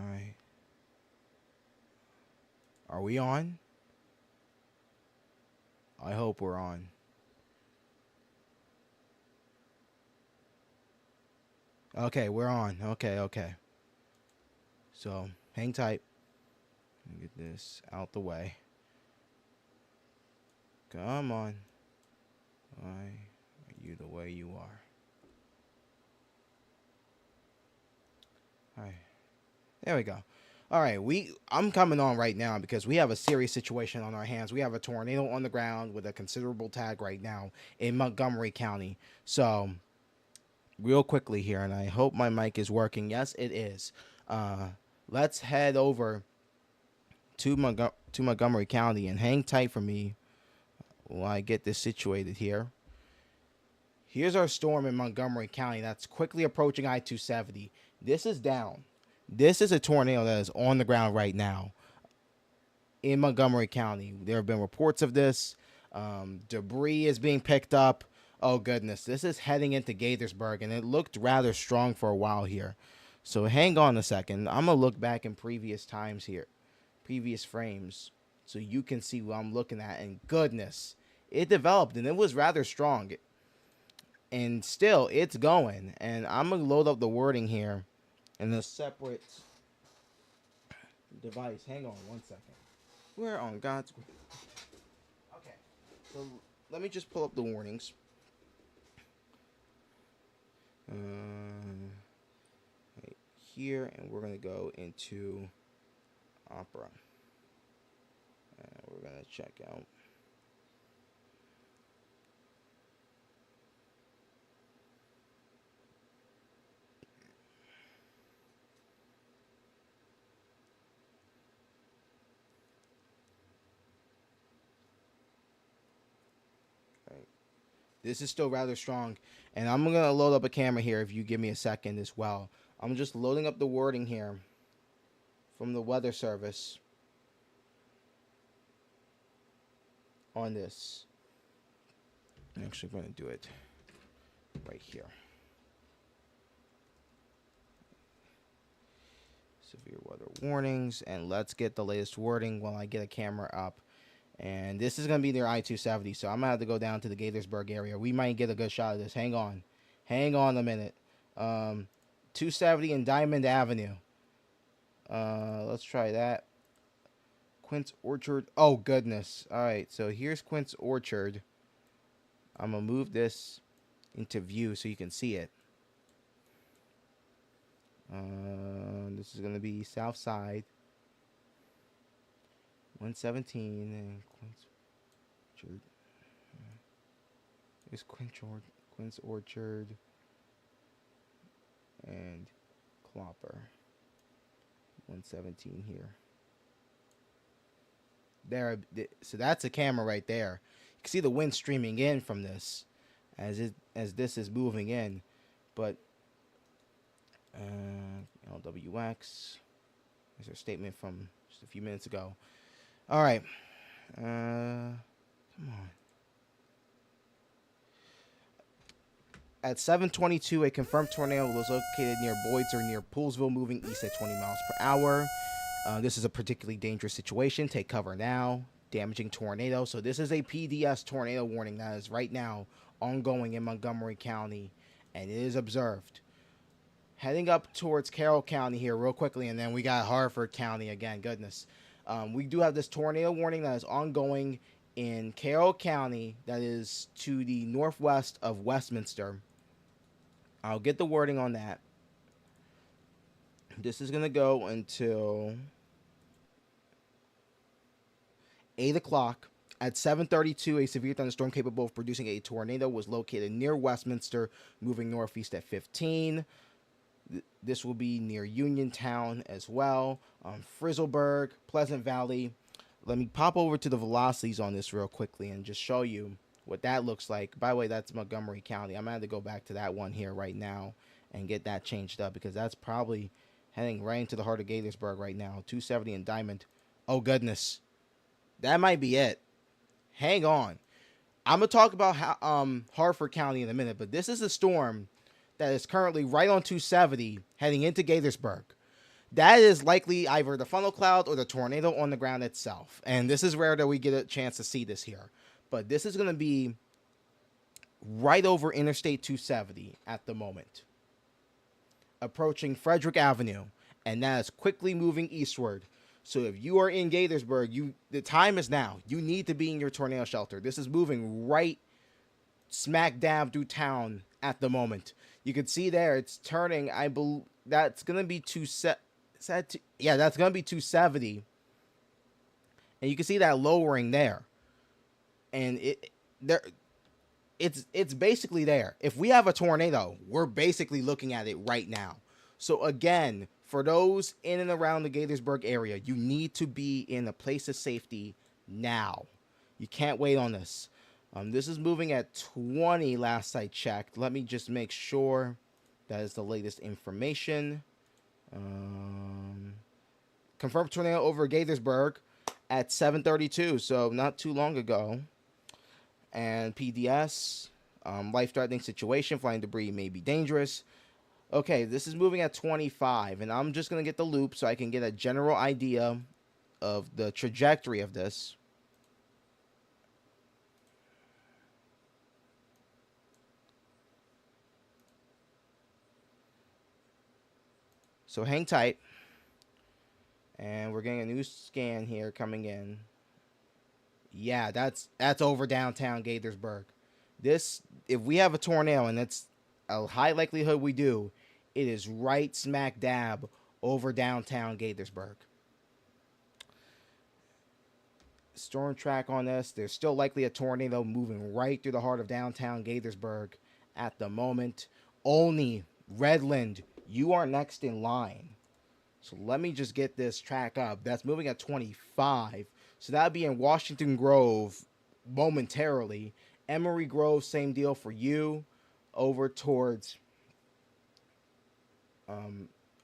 right. Are we on? I hope we're on. Okay, we're on. Okay. So, hang tight. Let me get this out the way. Come on. Why are you the way you are? All right. There we go. All right, I'm coming on right now because we have a serious situation on our hands. We have a tornado on the ground with a considerable tag right now in Montgomery County. So, real quickly here, and I hope my mic is working. Yes, it is. Uh, let's head over to Montgomery County and hang tight for me while I get this situated here. Here's our storm in Montgomery County that's quickly approaching I-270. This is down. This is a tornado that is on the ground right now in Montgomery County. There have been reports of this. Debris is being picked up. Oh, goodness. This is heading into Gaithersburg, and it looked rather strong for a while here. So hang on a second. I'm going to look back in previous times here, previous frames, so you can see what I'm looking at. And goodness, it developed, and it was rather strong. And still, it's going. And I'm going to load up the wording here in a separate device. Hang on one second. We're on God's will. Okay, so let me just pull up the warnings. Right here, and we're going to go into Opera. And we're going to check out. This is still rather strong. And I'm going to load up a camera here if you give me a second as well. I'm just loading up the wording here from the Weather Service on this. I'm actually going to do it right here. Severe weather warnings. And let's get the latest wording while I get a camera up. And this is going to be near I-270, so I'm going to have to go down to the Gaithersburg area. We might get a good shot of this. Hang on. Hang on a minute. 270 and Diamond Avenue. Let's try that. Quince Orchard. Oh, goodness. All right, so here's Quince Orchard. I'm going to move this into view so you can see it. This is going to be south side. 117 and Quince Orchard. There's Quince Orchard and Clopper. 117 here. There, so that's a camera right there. You can see the wind streaming in from this, as this is moving in. But LWX. There's a statement from just a few minutes ago. All right. Come on. At 7:22, a confirmed tornado was located near Boyd's or near Poolsville, moving east at 20 miles per hour. This is a particularly dangerous situation. Take cover now. Damaging tornado. So this is a PDS tornado warning that is right now ongoing in Montgomery County, and it is observed. Heading up towards Carroll County here real quickly, and then we got Harford County again. Goodness. We do have this tornado warning that is ongoing in Carroll County that is to the northwest of Westminster. I'll get the wording on that. This is going to go until 8 o'clock. At 7:32, a severe thunderstorm capable of producing a tornado was located near Westminster, moving northeast at 15. This will be near Uniontown as well. Frizzleburg, Pleasant Valley. Let me pop over to the velocities on this real quickly and just show you what that looks like. By the way, that's Montgomery County. I'm going to have to go back to that one here right now and get that changed up because that's probably heading right into the heart of Gaithersburg right now. 270 and Diamond. Oh, goodness. That might be it. Hang on. I'm going to talk about Harford County in a minute, but this is a storm that is currently right on 270 heading into Gaithersburg. that is likely either the funnel cloud or the tornado on the ground itself. And this is rare that we get a chance to see this here. But this is going to be right over Interstate 270 at the moment, approaching Frederick Avenue, and that is quickly moving eastward. So if you are in Gaithersburg, the time is now. You need to be in your tornado shelter. This is moving right smack dab through town at the moment. You can see there it's turning. I believe that's gonna be yeah, that's gonna be 270, and you can see that lowering there, and it's basically there. If we have a tornado, we're basically looking at it right now. So again, for those in and around the Gaithersburg area, you need to be in a place of safety now. You can't wait on this. This is moving at 20 last I checked. Let me just make sure that is the latest information. Confirmed tornado over Gaithersburg at 7:32, so not too long ago. And PDS, life-threatening situation, flying debris may be dangerous. Okay, this is moving at 25, and I'm just going to get the loop so I can get a general idea of the trajectory of this. So hang tight. And we're getting a new scan here coming in. Yeah, that's over downtown Gaithersburg. This, if we have a tornado, and it's a high likelihood we do, it is right smack dab over downtown Gaithersburg. Storm track on this. There's still likely a tornado moving right through the heart of downtown Gaithersburg at the moment. Only Redland, you are next in line. So let me just get this track up. That's moving at 25. So that would be in Washington Grove momentarily. Emory Grove, same deal for you. Over towards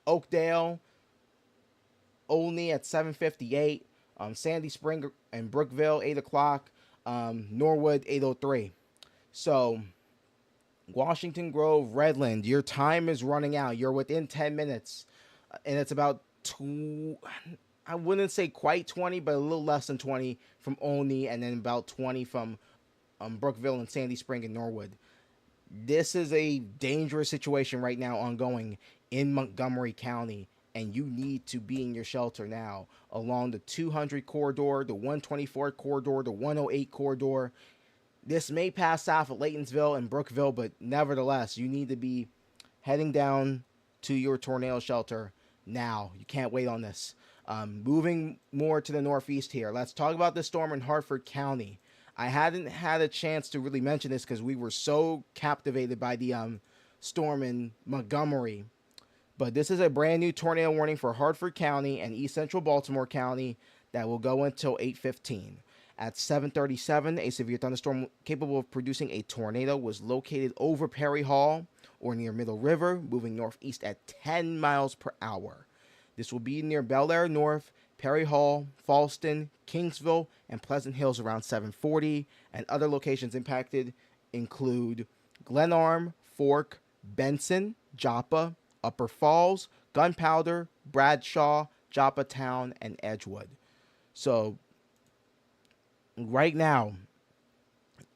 Oakdale, only at 7:58. Sandy Spring and Brookville, 8 o'clock. Norwood, 8:03. So Washington Grove, Redland, your time is running out. You're within 10 minutes. And it's about I wouldn't say quite 20, but a little less than 20 from Olney, and then about 20 from Brookville and Sandy Spring and Norwood. This is a dangerous situation right now ongoing in Montgomery County, and you need to be in your shelter now along the 200 corridor, the 124 corridor, the 108 corridor. This may pass south of Laytonsville and Brookville, but nevertheless, you need to be heading down to your tornado shelter now. You can't wait on this. Moving more to the northeast here, let's talk about the storm in Hartford County. I hadn't had a chance to really mention this because we were so captivated by the storm in Montgomery. But this is a brand new tornado warning for Hartford County and East Central Baltimore County that will go until 8:15. At 7:37, a severe thunderstorm capable of producing a tornado was located over Perry Hall or near Middle River, moving northeast at 10 miles per hour. This will be near Bel Air North, Perry Hall, Falston, Kingsville, and Pleasant Hills around 7:40, and other locations impacted include Glenarm, Fork, Benson, Joppa, Upper Falls, Gunpowder, Bradshaw, Joppa Town, and Edgewood. So right now,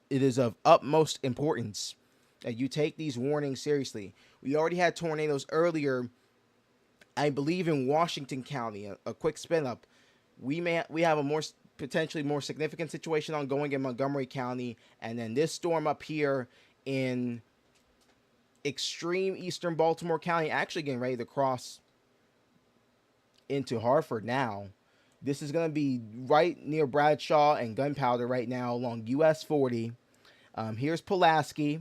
it is of utmost importance that you take these warnings seriously. We already had tornadoes earlier, I believe in Washington County. A quick spin up. We have a potentially more significant situation ongoing in Montgomery County, and then this storm up here in extreme eastern Baltimore County, actually getting ready to cross into Hartford now. This is going to be right near Bradshaw and Gunpowder right now along US 40. Here's Pulaski.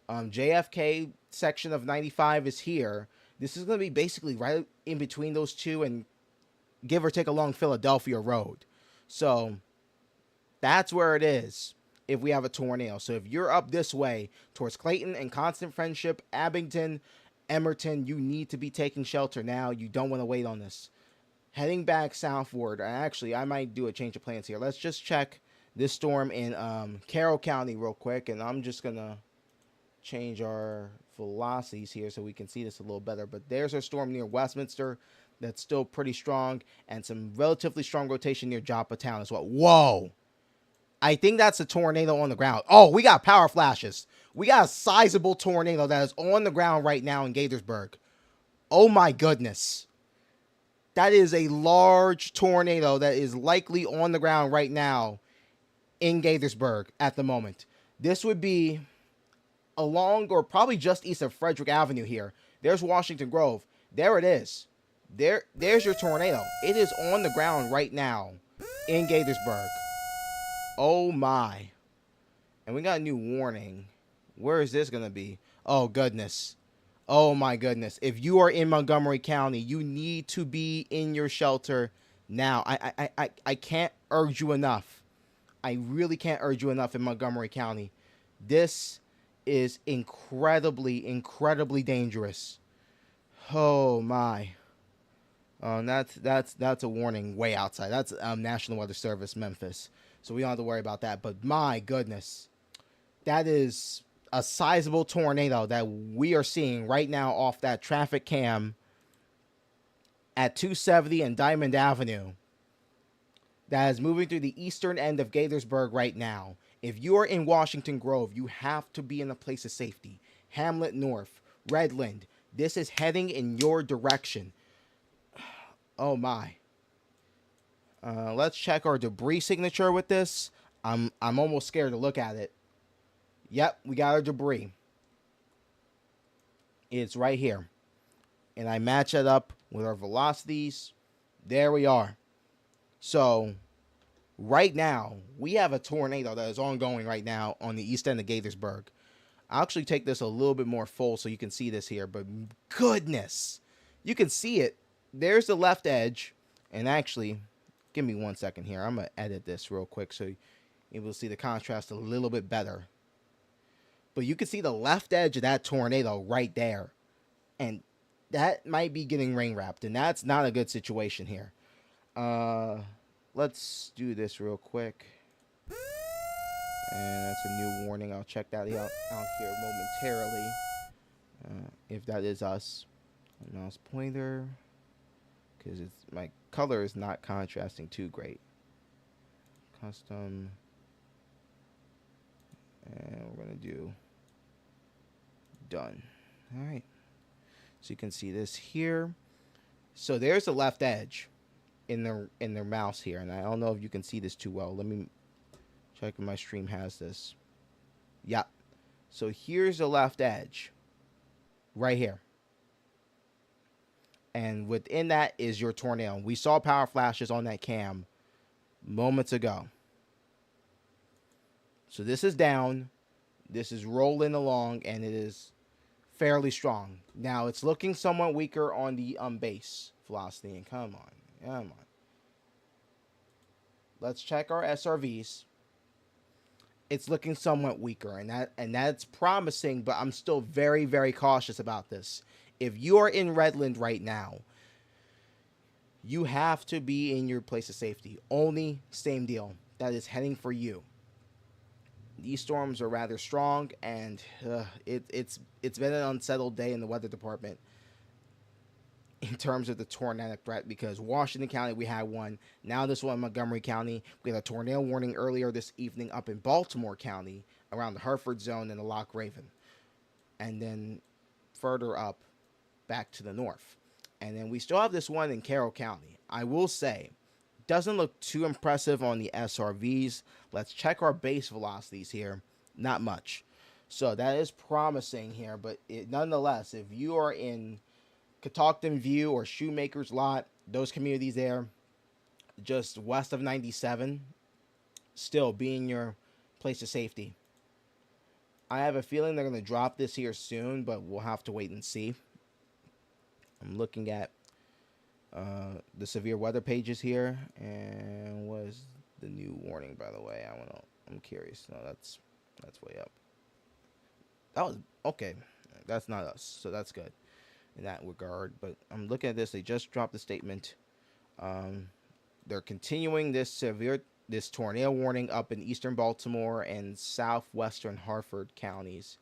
JFK section of 95 is here. This is going to be basically right in between those two and give or take along Philadelphia Road. So that's where it is if we have a tornado. So if you're up this way towards Clayton and Constant Friendship, Abington, Emerton, you need to be taking shelter now. You don't want to wait on this. Heading back southward, actually, I might do a change of plans here. Let's just check this storm in Carroll County real quick, and I'm just going to change our velocities here so we can see this a little better. But there's our storm near Westminster. that's still pretty strong, and some relatively strong rotation near Joppa Town as well. Whoa! I think that's a tornado on the ground. Oh, we got power flashes. We got a sizable tornado that is on the ground right now in Gaithersburg. Oh my goodness. That is a large tornado that is likely on the ground right now in Gaithersburg at the moment. This would be along or probably just east of Frederick Avenue here. There's Washington Grove. There it is. There's your tornado. It is on the ground right now in Gaithersburg. Oh my. And we got a new warning. Where is this going to be? Oh goodness. Oh my goodness. If you are in Montgomery County, you need to be in your shelter now. I can't urge you enough. I really can't urge you enough in Montgomery County. This is incredibly dangerous. Oh my. That's a warning way outside. That's National Weather Service Memphis. So we don't have to worry about that. But my goodness. That is a sizable tornado that we are seeing right now off that traffic cam at 270 and Diamond Avenue. That is moving through the eastern end of Gaithersburg right now. If you are in Washington Grove, you have to be in a place of safety. Hamlet North, Redland, this is heading in your direction. Oh my. Let's check our debris signature with this. I'm almost scared to look at it. Yep, we got our debris. It's right here. And I match it up with our velocities. There we are. So, right now, we have a tornado that is ongoing right now on the east end of Gaithersburg. I'll actually take this a little bit more full so you can see this here. But goodness, you can see it. There's the left edge. And actually, give me 1 second here. I'm going to edit this real quick so you're able to see the contrast a little bit better. But you can see the left edge of that tornado right there. And that might be getting rain wrapped. And that's not a good situation here. Let's do this real quick. And that's a new warning. I'll check that out here momentarily. If that is us. Mouse pointer. Because my color is not contrasting too great. Custom. And we're going to do done. All right. So you can see this here. So there's the left edge in their mouse here. And I don't know if you can see this too well. Let me check if my stream has this. Yep. So here's the left edge. Right here. And within that is your tornado. We saw power flashes on that cam moments ago. So this is down. This is rolling along, and it is fairly strong. Now, it's looking somewhat weaker on the base velocity. And come on. Let's check our SRVs. It's looking somewhat weaker, and that's promising, but I'm still very cautious about this. If you are in Redland right now, you have to be in your place of safety. Only same deal. That is heading for you. These storms are rather strong, and it's been an unsettled day in the weather department in terms of the tornado threat, because Washington County, we had one. Now this one in Montgomery County. We had a tornado warning earlier this evening up in Baltimore County around the Hereford zone and the Loch Raven. And then further up back to the north. And then we still have this one in Carroll County. I will say, doesn't look too impressive on the SRVs. Let's check our base velocities here. Not much. So that is promising here, but nonetheless, if you are in Catoctin View or Shoemaker's Lot, those communities there, just west of 97, still being your place of safety. I have a feeling they're going to drop this here soon, but we'll have to wait and see. I'm looking at the severe weather pages here, and what is the new warning, by the way? I'm curious. No, that's way up. That was okay. That's not us, so that's good in that regard. But I'm looking at this. They just dropped the statement. They're continuing this tornado warning up in eastern Baltimore and southwestern Harford counties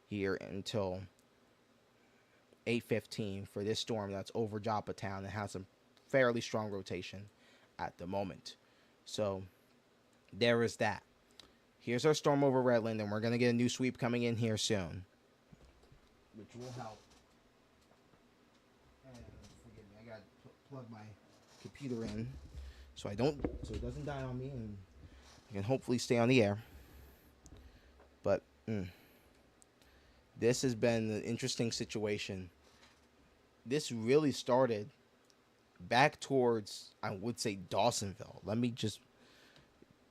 here until 8:15 for this storm that's over Joppa Town and has some fairly strong rotation at the moment. So there is that. Here's our storm over Redland, and we're going to get a new sweep coming in here soon, which will help. And forgive me, I got to plug my computer in so it doesn't die on me, and I can hopefully stay on the air. But this has been an interesting situation. This really started back towards, I would say, Dawsonville. Let me just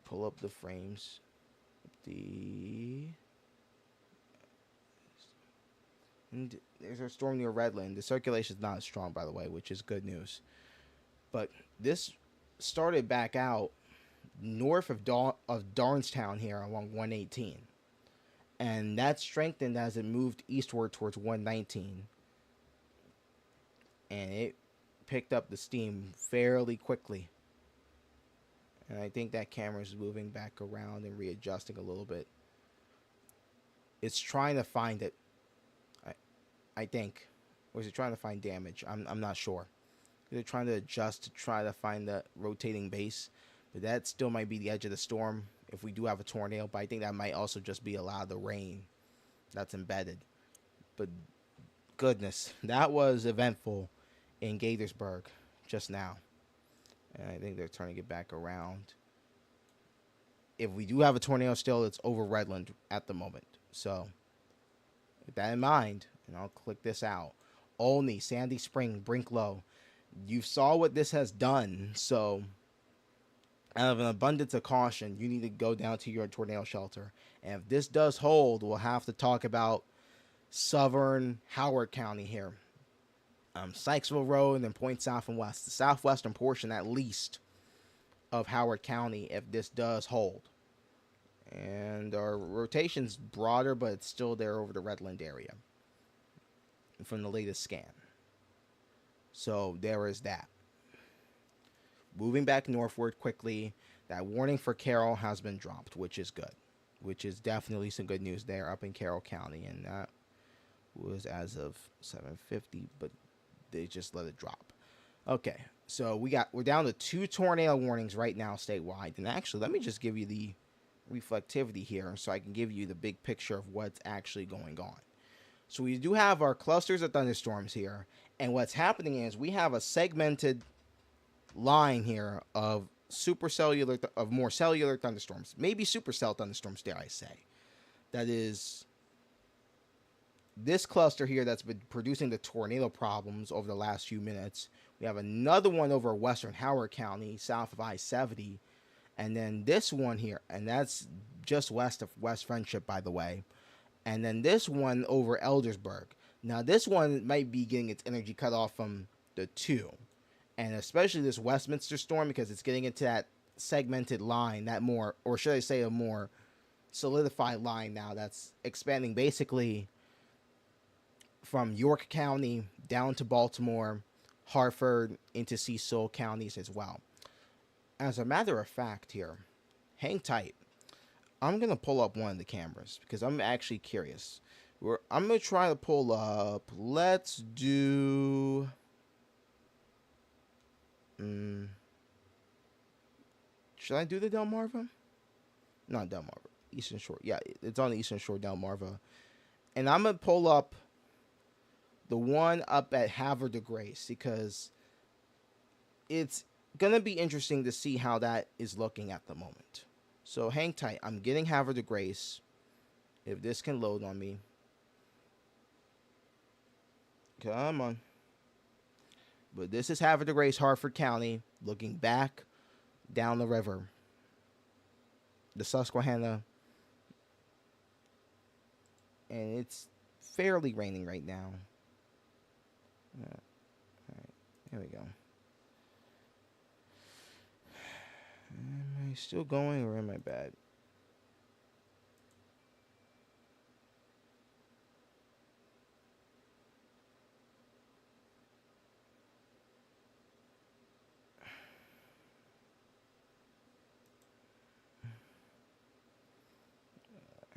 pull up the frames. And there's a storm near Redland. The circulation is not as strong, by the way, which is good news. But this started back out north of Darnestown here along 118. And that strengthened as it moved eastward towards 119. And it picked up the steam fairly quickly. And I think that camera is moving back around and readjusting a little bit. It's trying to find it, I think. Or is it trying to find damage? I'm not sure. They're trying to adjust to try to find the rotating base. But that still might be the edge of the storm if we do have a tornado. But I think that might also just be a lot of the rain that's embedded. But goodness, that was eventful in Gaithersburg just now. And I think they're turning it back around. If we do have a tornado still, it's over Redland at the moment. So with that in mind, and I'll click this out. Olney, Sandy Spring, Brinklow. You saw what this has done. So out of an abundance of caution, you need to go down to your tornado shelter. And if this does hold, we'll have to talk about southern Howard County here. Sykesville Road and then point south and west. The southwestern portion, at least, of Howard County, if this does hold. And our rotation's broader, but it's still there over the Redland area from the latest scan. So there is that. Moving back northward quickly, that warning for Carroll has been dropped, which is good. Which is definitely some good news there up in Carroll County. And that was as of 7:50, but they just let it drop. Okay, so we're down to 2 tornado warnings right now statewide. And actually, let me just give you the reflectivity here so I can give you the big picture of what's actually going on. So we do have our clusters of thunderstorms here, and what's happening is we have a segmented line here of more cellular thunderstorms, maybe supercell thunderstorms, dare I say. That is this cluster here that's been producing the tornado problems over the last few minutes. We have another one over western Howard County, south of I-70, and then this one here, and that's just west of West Friendship, by the way. And then this one over Eldersburg. Now, this one might be getting its energy cut off from the 2. And especially this Westminster storm, because it's getting into that segmented line, that more, or should I say a more solidified line now that's expanding basically from York County down to Baltimore, Hartford, into Cecil counties as well. As a matter of fact here, hang tight. I'm going to pull up one of the cameras because I'm actually curious. I'm going to try to pull up, let's do... should I do the Delmarva? Not Delmarva. Eastern Shore. Yeah, it's on the Eastern Shore, Delmarva. And I'm going to pull up the one up at Havre de Grace because it's going to be interesting to see how that is looking at the moment. So hang tight. I'm getting Havre de Grace. If this can load on me. Come on. But this is Havre de Grace, Hartford County, looking back down the river. The Susquehanna. And it's fairly raining right now. All right, here we go. Am I still going or am I bad?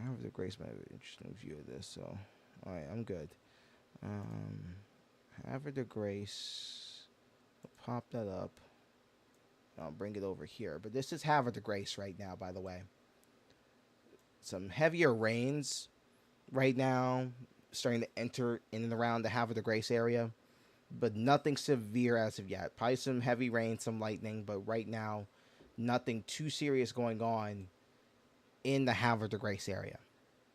Havre de Grace might have an interesting view of this, so alright, I'm good. Um, Havre de Grace. I'll pop that up. I'll bring it over here. But this is Havre de Grace right now, by the way. Some heavier rains right now, starting to enter in and around the Havre de Grace area, but nothing severe as of yet. Probably some heavy rain, some lightning, but right now, nothing too serious going on in the Havre de Grace area.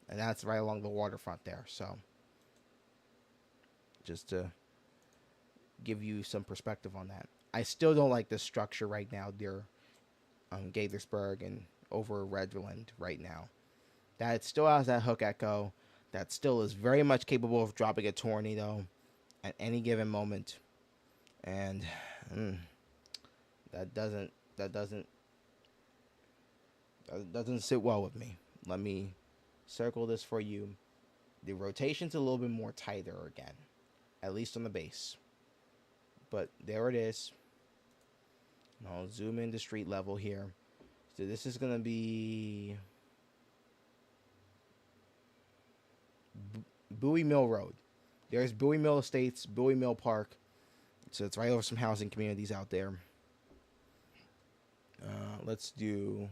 And that's right along the waterfront there. So, just to give you some perspective on that. I still don't like the structure right now near Gaithersburg and over Redland right now. That still has that hook echo. That still is very much capable of dropping a tornado at any given moment, and that doesn't sit well with me. Let me circle this for you. The rotation's a little bit more tighter again, at least on the base. But there it is. I'll zoom in to street level here. So this is gonna be Bowie Mill Road. There's Bowie Mill Estates, Bowie Mill Park. So it's right over some housing communities out there. Let's move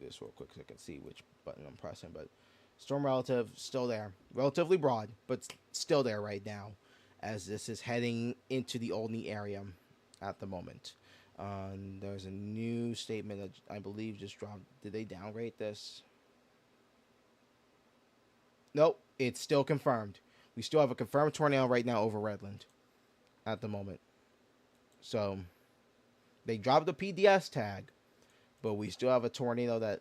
this real quick so I can see which button I'm pressing. But storm relative still there, relatively broad, but still there right now, as this is heading into the Olney area at the moment. There's a new statement that I believe just dropped. Did they downgrade this? Nope, it's still confirmed. We still have a confirmed tornado right now over Redland at the moment. So they dropped the PDS tag, but we still have a tornado that,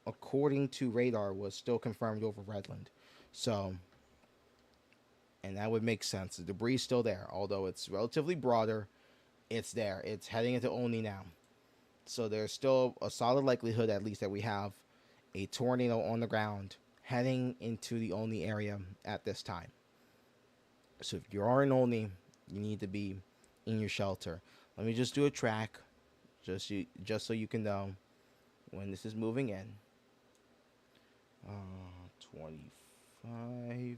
according to radar, was still confirmed over Redland. So, and that would make sense. The debris is still there, although it's relatively broader. It's there. It's heading into Olney now. So there's still a solid likelihood, at least, that we have a tornado on the ground heading into the Olney area at this time. So if you are in Olney, you need to be in your shelter. Let me just do a track, just so you can know when this is moving in. 25.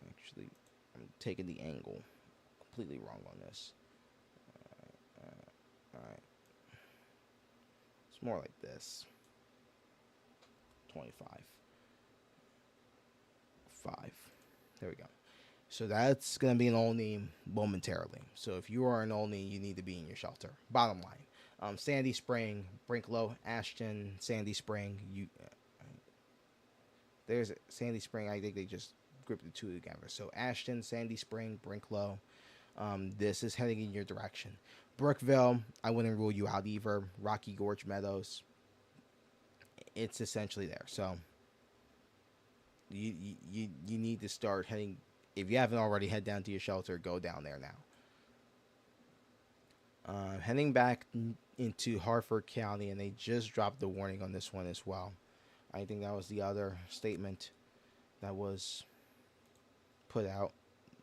Actually, I'm taking the angle completely wrong on this. All right. It's more like this. 25. 5. There we go. So that's going to be an Olney momentarily. So if you are in Olney, you need to be in your shelter. Bottom line. Sandy Spring, Brinklow, Ashton, Sandy Spring. There's Sandy Spring. I think they just grouped the two together. So Ashton, Sandy Spring, Brinklow. This is heading in your direction. Brookville, I wouldn't rule you out either. Rocky Gorge Meadows. It's essentially there. So you need to start heading. If you haven't already, head down to your shelter. Go down there now. Heading back into Harford County, and they just dropped the warning on this one as well. I think that was the other statement that was put out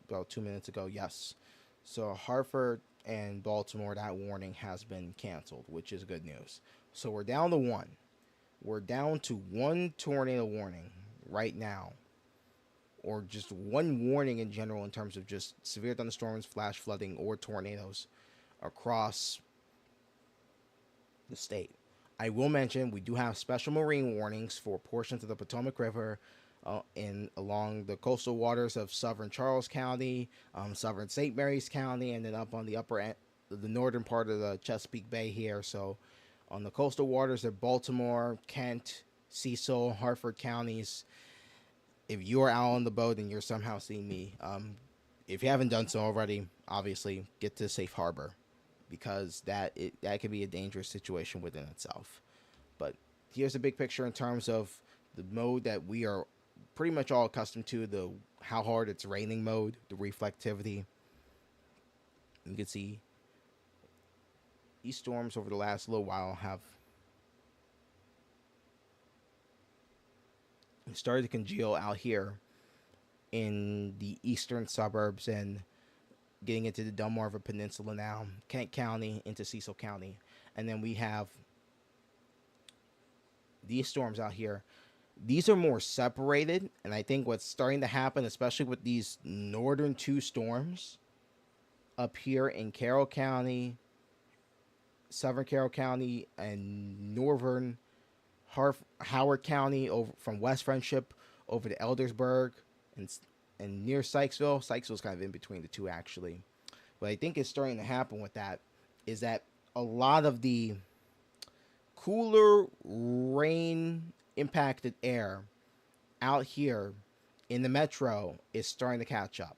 about 2 minutes ago. Yes. So Hartford and Baltimore, that warning has been canceled, which is good news. So we're down to one. We're down to one tornado warning right now, or just one warning in general in terms of just severe thunderstorms, flash flooding, or tornadoes across the state. I will mention we do have special marine warnings for portions of the Potomac River along the coastal waters of southern Charles County, southern St. Mary's County, and then up on the upper end, the northern part of the Chesapeake Bay here. So on the coastal waters of Baltimore, Kent, Cecil, Hartford counties, if you are out on the boat and you're somehow seeing me, if you haven't done so already, obviously get to safe harbor, because that could be a dangerous situation within itself. But here's the big picture in terms of the mode that we are pretty much all accustomed to, the how hard it's raining mode, the reflectivity. You can see these storms over the last little while have started to congeal out here in the eastern suburbs and getting into the Delmarva Peninsula now, Kent County into Cecil County. And then we have these storms out here These are more separated, and I think what's starting to happen, especially with these northern two storms up here in Carroll County, Southern Carroll County, and northern Howard County over from West Friendship over to Eldersburg and near Sykesville. Sykesville's kind of in between the two actually. What I think is starting to happen with that is that a lot of the cooler rain impacted air out here in the metro is starting to catch up.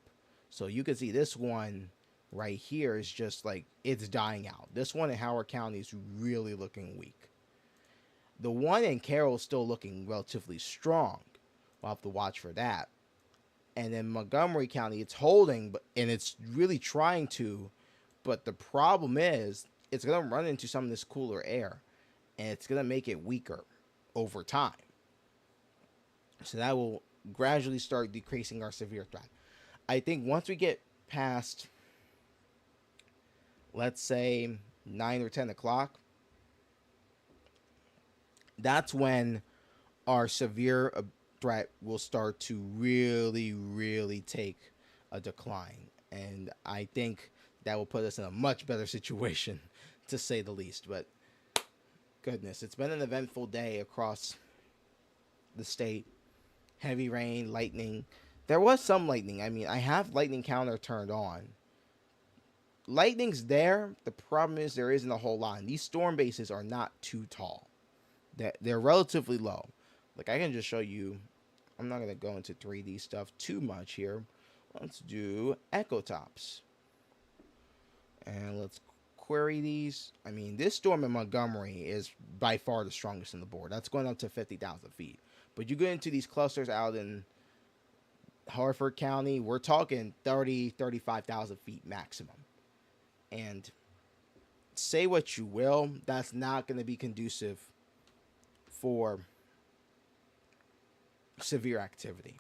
So you can see this one right here is just like it's dying out. This one in Howard County is really looking weak. The one in Carroll is still looking relatively strong. We'll have to watch for that. And then Montgomery County, it's holding, but and it's really trying to, but the problem is it's gonna run into some of this cooler air, and it's gonna make it weaker over time. So that will gradually start decreasing our severe threat. I think once we get past, let's say 9 or 10 o'clock, that's when our severe threat will start to really, really take a decline. And I think that will put us in a much better situation, to say the least. But goodness, it's been an eventful day across the state. Heavy rain, lightning. There was some lightning. I mean, I have lightning counter turned on. Lightning's there. The problem is there isn't a whole lot. And these storm bases are not too tall. They're relatively low. Like, I can just show you. I'm not going to go into 3D stuff too much here. Let's do echo tops. And let's query these. I mean, this storm in Montgomery is by far the strongest in the board. That's going up to 50,000 feet. But you get into these clusters out in Harford County, we're talking 30, 35,000 feet maximum. And say what you will, that's not going to be conducive for severe activity.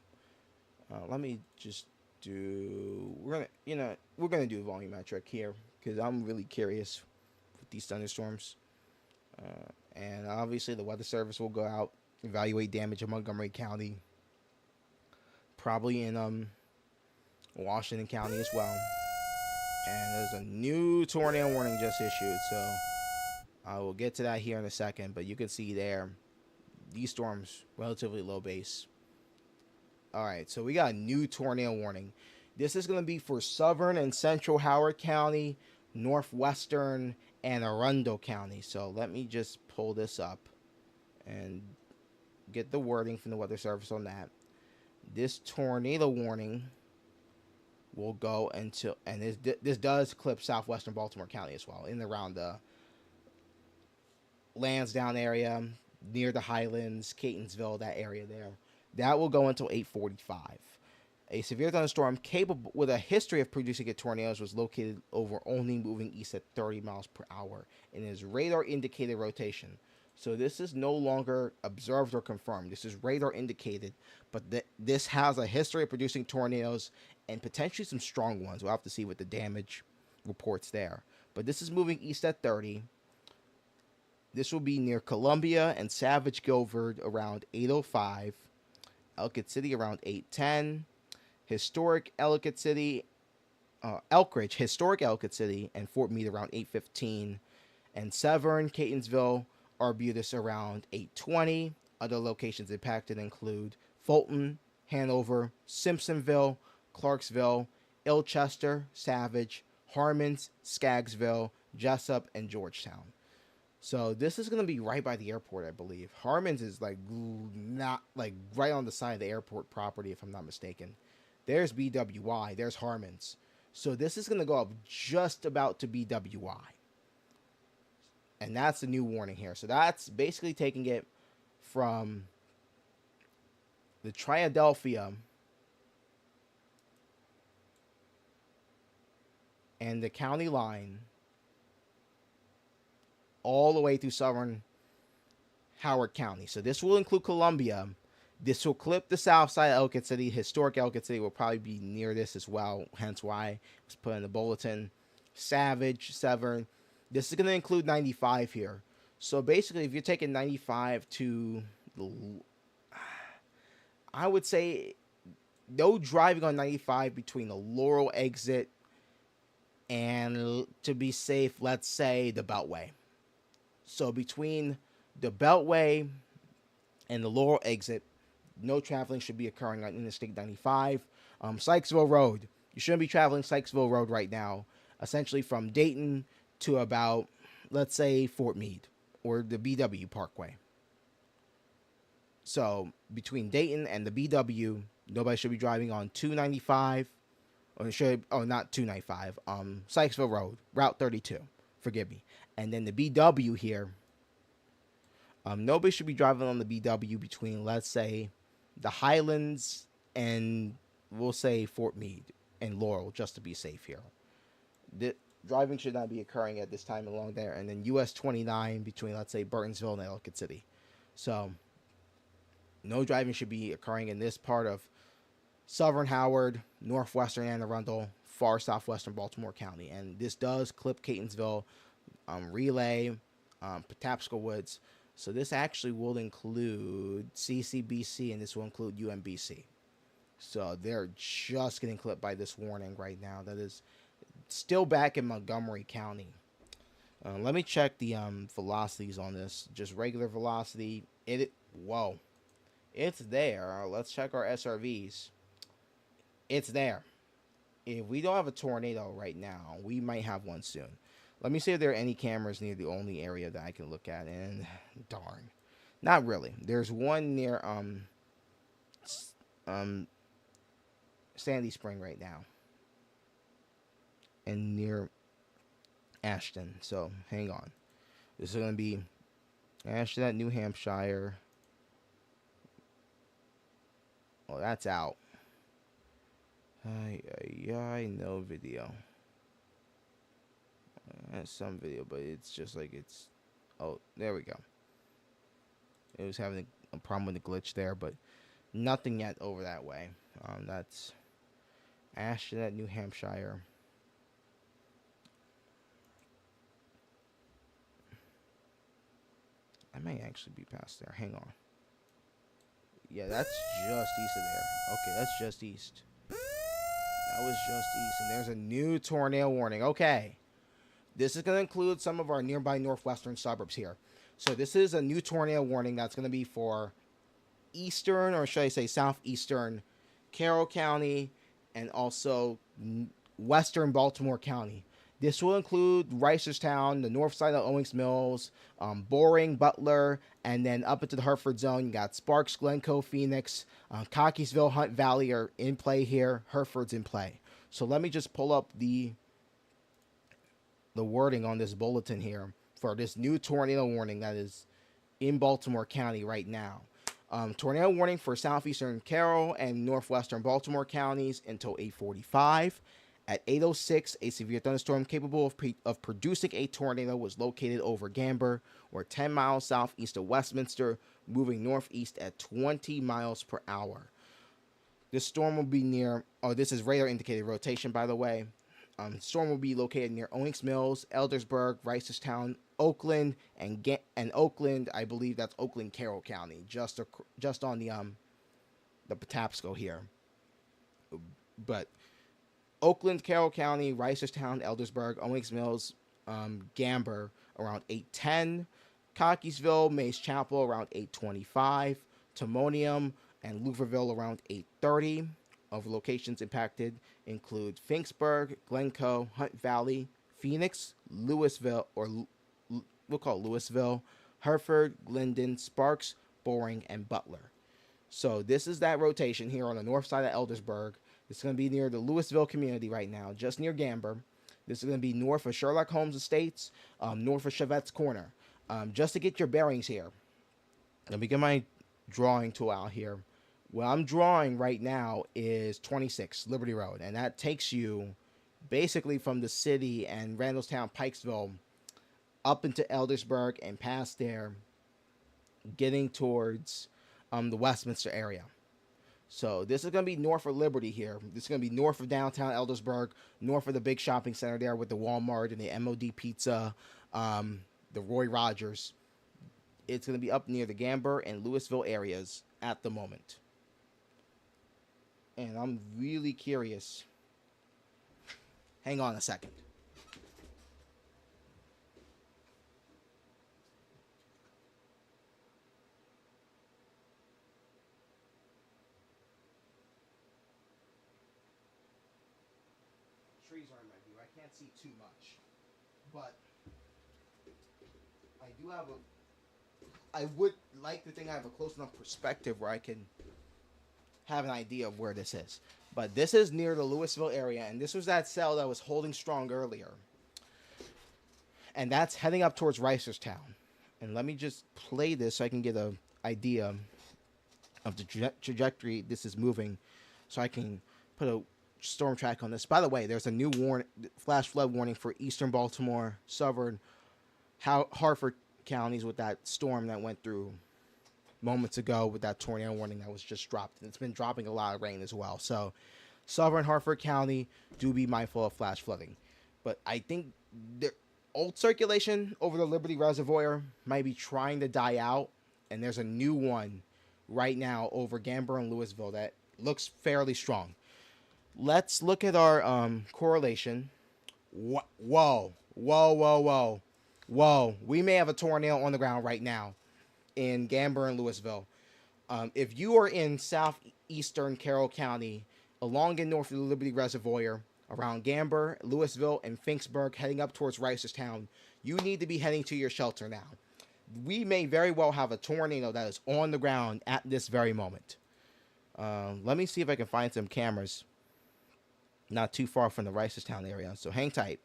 Let me just do. We're gonna do volumetric here because I'm really curious with these thunderstorms. And obviously, the Weather Service will go out, evaluate damage in Montgomery County, probably in Washington County as well. And there's a new tornado warning just issued, so I will get to that here in a second. But you can see there, these storms relatively low base. All right, so we got a new tornado warning. This is going to be for southern and central Howard County, northwestern Anne Arundel County. So let me just pull this up and get the wording from the Weather Service on that. This tornado warning will go until, and this does clip southwestern Baltimore County as well, in around the Lansdowne area, near the Highlands, Catonsville, that area there. That will go until 8:45. A severe thunderstorm capable with a history of producing tornadoes was located over only moving east at 30 miles per hour in his radar indicated rotation. So this is no longer observed or confirmed. This is radar indicated, but this has a history of producing tornadoes and potentially some strong ones. We'll have to see what the damage reports there. But this is moving east at 30. This will be near Columbia and Savage Guilford around 8:05. Ellicott City around 8:10. Historic Ellicott City, Elkridge, historic Ellicott City, and Fort Meade around 8:15. And Severn, Catonsville, Arbutus around 8:20. Other locations impacted include Fulton, Hanover, Simpsonville, Clarksville, Ilchester, Savage, Harmons, Skaggsville, Jessup, and Georgetown. So this is going to be right by the airport, I believe. Harmons is like not like right on the side of the airport property, if I'm not mistaken. There's BWI, there's Harmons. So this is going to go up just about to BWI. And that's the new warning here. So that's basically taking it from the Triadelphia and the county line all the way through southern Howard County. So this will include Columbia. This will clip the south side of Ellicott City. Historic Ellicott City will probably be near this as well, hence why it was put in the bulletin. Savage, Severn. This is going to include 95 here. So basically, if you're taking 95 to I would say no driving on 95 between the Laurel exit and, to be safe, let's say the Beltway. So between the Beltway and the Laurel exit, no traveling should be occurring on Interstate 95. Sykesville Road, you shouldn't be traveling Sykesville Road right now. Essentially from Dayton to about, let's say, Fort Meade or the BW Parkway. So between Dayton and the BW, nobody should be driving on 295, or should, oh, not 295, Sykesville Road, Route 32. Forgive me. And then the BW here, nobody should be driving on the BW between, let's say, the Highlands and, we'll say, Fort Meade and Laurel, just to be safe here. The driving should not be occurring at this time along there. And then US 29 between, let's say, Burtonsville and Ellicott City. So no driving should be occurring in this part of Southern Howard, Northwestern Anne Arundel, far southwestern Baltimore County. And this does clip Catonsville, Relay, Patapsco Woods. So this actually will include CCBC, and this will include UMBC. So they're just getting clipped by this warning right now. That is still back in Montgomery County. Let me check the velocities on this. Just regular velocity. Whoa. It's there. Let's check our SRVs. It's there. If we don't have a tornado right now, we might have one soon. Let me see if there are any cameras near the only area that I can look at. And darn. Not really. There's one near Sandy Spring right now. And near Ashton. So hang on. This is going to be Ashton, New Hampshire. Oh, that's out. No video. That's some video, but it's just like it's. Oh, there we go. It was having a problem with the glitch there, but nothing yet over that way. That's Ashton, New Hampshire. I may actually be past there. Hang on. Yeah, that's just east of there. Okay, that's just east. That was just east. And there's a new tornado warning. Okay. This is going to include some of our nearby northwestern suburbs here. So this is a new tornado warning that's going to be for eastern, or should I say southeastern, Carroll County, and also western Baltimore County. This will include Reisterstown, the north side of Owings Mills, Boring, Butler, and then up into the Hertford zone, you got Sparks, Glencoe, Phoenix, Cockeysville, Hunt Valley are in play here. Hertford's in play. So let me just pull up the wording on this bulletin here for this new tornado warning that is in Baltimore County right now. Tornado warning for southeastern Carroll and northwestern Baltimore counties until 8:45. At 8:06, a severe thunderstorm capable of producing a tornado was located over Gamber, or 10 miles southeast of Westminster, moving northeast at 20 miles per hour. This storm will be near, this is radar indicated rotation, by the way. Storm will be located near Owings Mills, Eldersburg, Reisterstown, Oakland, and Oakland. I believe that's Oakland, Carroll County, just on the Patapsco here. But Oakland, Carroll County, Reisterstown, Eldersburg, Owings Mills, Gamber around 8:10, Cockeysville, Mays Chapel around 8:25, Timonium and Louverville around 8:30. Of locations impacted include Finksburg, Glencoe, Hunt Valley, Phoenix, Louisville, or we'll call it Louisville, Hertford, Glendon, Sparks, Boring, and Butler. So this is that rotation here on the north side of Eldersburg. It's going to be near the Louisville community right now, just near Gamber. This is going to be north of Sherlock Holmes Estates, north of Chevette's Corner. Just to get your bearings here, let me get my drawing tool out here. What I'm drawing right now is 26 Liberty Road, and that takes you basically from the city and Randallstown, Pikesville, up into Eldersburg and past there, getting towards the Westminster area. So this is going to be north of Liberty here. This is going to be north of downtown Eldersburg, north of the big shopping center there with the Walmart and the MOD Pizza, the Roy Rogers. It's going to be up near the Gamber and Louisville areas at the moment. and I'm really curious. Hang on a second. Trees are in my view. I can't see too much, but I do have a. I would like to think I have a close enough perspective where I can have an idea of where this is. But this is near the Louisville area, and this was that cell that was holding strong earlier. And that's heading up towards Reisterstown. And let me just play this so I can get an idea of the trajectory this is moving, so I can put a storm track on this. By the way, there's a new flash flood warning for eastern Baltimore, southern Harford counties with that storm that went through moments ago with that tornado warning that was just dropped. And it's been dropping a lot of rain as well. So southern Harford County, do be mindful of flash flooding. But I think the old circulation over the Liberty Reservoir might be trying to die out. And there's a new one right now over Gamber and Louisville that looks fairly strong. Let's look at our correlation. Whoa, whoa, whoa, whoa. Whoa, we may have a tornado on the ground right now in Gamber and Louisville. If you are in southeastern Carroll County, along and north of the Liberty Reservoir, around Gamber, Louisville, and Finksburg, heading up towards Reisterstown, you need to be heading to your shelter now. We may very well have a tornado that is on the ground at this very moment. Let me see if I can find some cameras not too far from the Reisterstown area, so hang tight.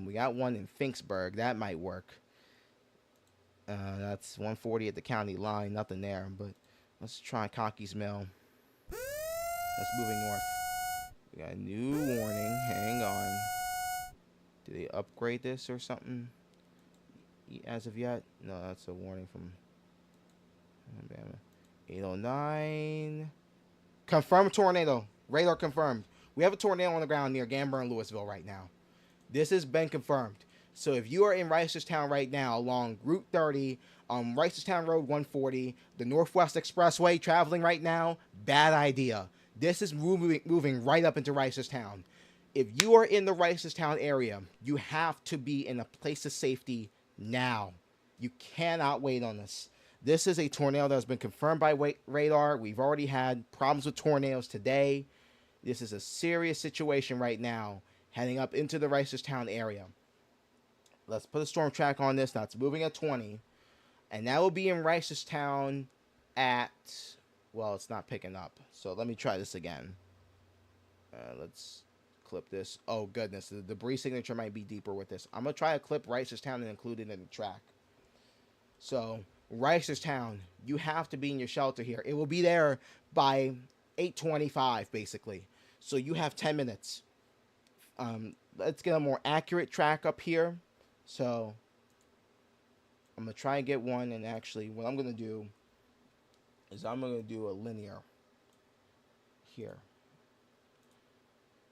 We got one in Finksburg. That might work. That's 140 at the county line. Nothing there, but let's try Cocky's Mill. That's moving north. We got a new warning. Hang on. Did they upgrade this or something as of yet? No, that's a warning from 809. Confirmed tornado. Radar confirmed. We have a tornado on the ground near Gamber and Louisville right now. This has been confirmed. So if you are in Reisterstown right now along Route 30, Reisterstown Road 140, the Northwest Expressway traveling right now, bad idea. This is moving right up into Reisterstown. If you are in the Reisterstown area, you have to be in a place of safety now. You cannot wait on this. This is a tornado that has been confirmed by radar. We've already had problems with tornadoes today. This is a serious situation right now, heading up into the Reisterstown area. Let's put a storm track on this. Now it's moving at 20. And that will be in Reisterstown at... Well, it's not picking up. So let me try this again. Let's clip this. Oh, goodness. The debris signature might be deeper with this. I'm going to try to clip Reisterstown and include it in the track. So, Reisterstown, you have to be in your shelter here. It will be there by 8:25, basically. So you have 10 minutes. Let's get a more accurate track up here. So I'm going to try and get one. And actually, what I'm going to do is I'm going to do a linear here.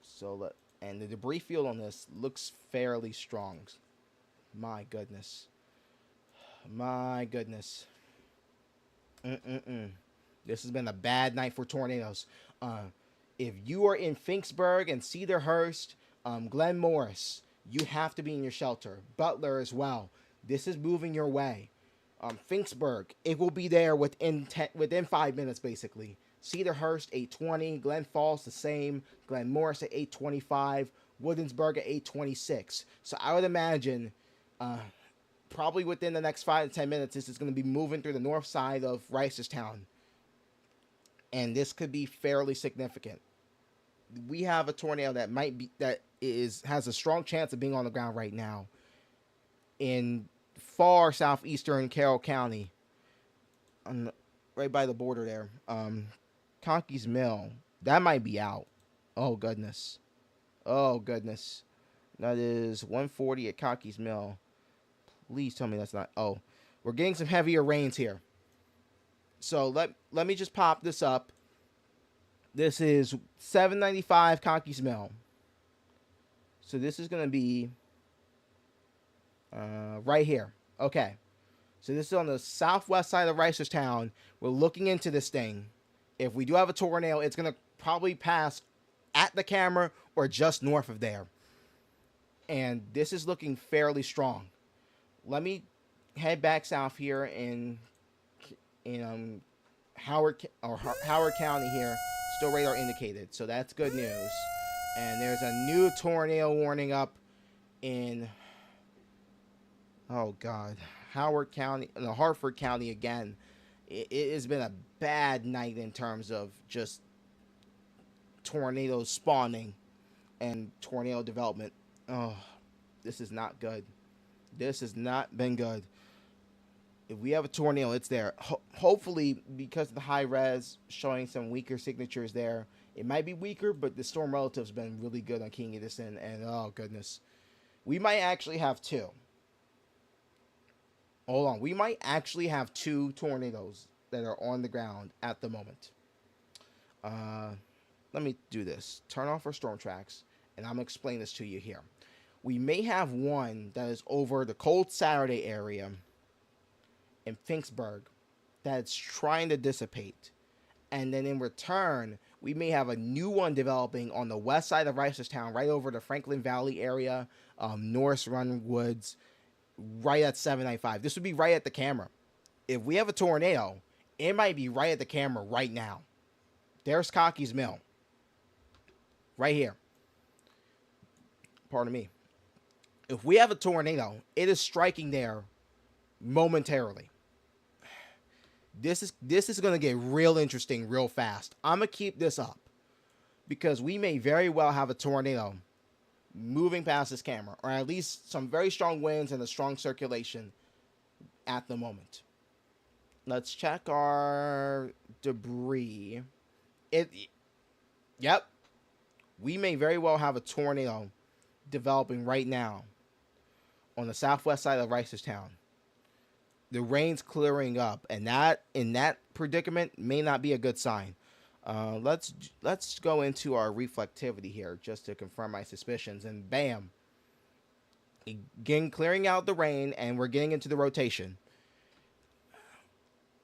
So and the debris field on this looks fairly strong. My goodness. My goodness. This has been a bad night for tornadoes. If you are in Finksburg and Cedarhurst, Glen Morris, you have to be in your shelter. Butler as well. This is moving your way. Finksburg, it will be there within 5 minutes, basically. Cedarhurst, 8:20. Glen Falls, the same. Glen Morris at 8:25. Woodensburg at 8:26. So I would imagine probably within the next 5 to 10 minutes, this is going to be moving through the north side of Reisterstown. And this could be fairly significant. We have a tornado that has a strong chance of being on the ground right now in far southeastern Carroll County, right by the border there. Conkey's Mill, that might be out. Oh goodness, oh goodness. That is 140 at Conkey's Mill. Please tell me that's not. Oh, we're getting some heavier rains here. So let me just pop this up. This is 795 Conkey's Mill. So this is going to be right here. Okay. So this is on the southwest side of Reisterstown. We're looking into this thing. If we do have a tornado, it's going to probably pass at the camera or just north of there. And this is looking fairly strong. Let me head back south here in Howard County here. Still radar indicated, so that's good news. And there's a new tornado warning up in, oh god, Howard County, no, Hartford County again. It has been a bad night in terms of just tornadoes spawning and tornado development. Oh, this is not good. This has not been good. If we have a tornado, it's there. Hopefully, because of the high res showing some weaker signatures there, it might be weaker, but the storm relative's been really good on keying this in. And oh goodness, we might actually have two. Hold on, we might actually have two tornadoes that are on the ground at the moment. Let me do this. Turn off our storm tracks, and I'm gonna explain this to you here. We may have one that is over the Cold Saturday area in Finksburg that's trying to dissipate. And then in return, we may have a new one developing on the west side of Reisterstown, right over the Franklin Valley area, Norris Run Woods, right at 795. This would be right at the camera. If we have a tornado, it might be right at the camera right now. There's Cocky's Mill. Right here. Pardon me. If we have a tornado, it is striking there momentarily. This is going to get real interesting real fast. I'm going to keep this up because we may very well have a tornado moving past this camera, or at least some very strong winds and a strong circulation at the moment. Let's check our debris. Yep. We may very well have a tornado developing right now on the southwest side of Reisterstown. The rain's clearing up, and that in that predicament may not be a good sign. Let's go into our reflectivity here just to confirm my suspicions, and bam, again clearing out the rain, and we're getting into the rotation.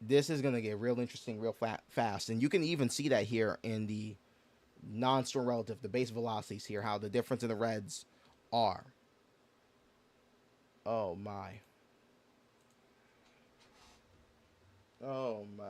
This is gonna get real interesting real fast, and you can even see that here in the non-storm relative, the base velocities here, how the difference in the reds are. Oh my. Oh my.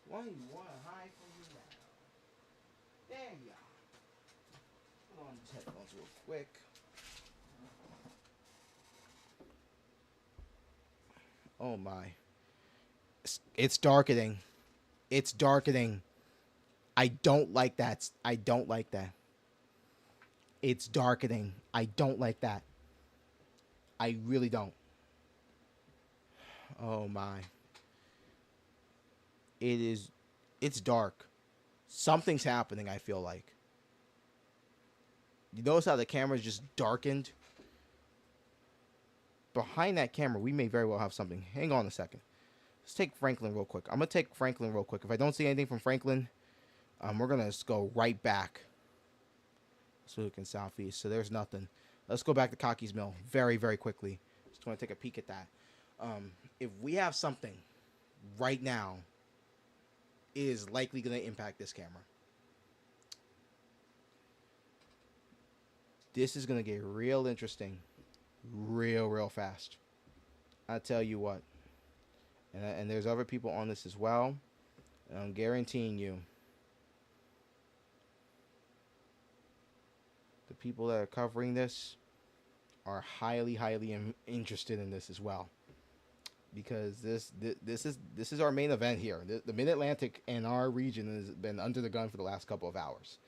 Why you want to hide from me now? There you are. Put on these headphones real quick. Oh my. It's darkening. It's darkening. I don't like that. I don't like that. It's darkening. I don't like that. I really don't. Oh my. It's dark. Something's happening, I feel like. You notice how the camera's just darkened? Behind that camera, we may very well have something. Hang on a second. Let's take Franklin real quick. I'm going to take Franklin real quick. If I don't see anything from Franklin, we're going to go right back. So we can southeast. So there's nothing. Let's go back to Cocky's Mill very, very quickly. Just want to take a peek at that. If we have something right now, it is likely going to impact this camera. This is going to get real interesting real fast. I tell you what. And there's other people on this as well. And I'm guaranteeing you, the people that are covering this are highly interested in this as well. Because this is our main event here. The Mid-Atlantic and our region has been under the gun for the last couple of hours.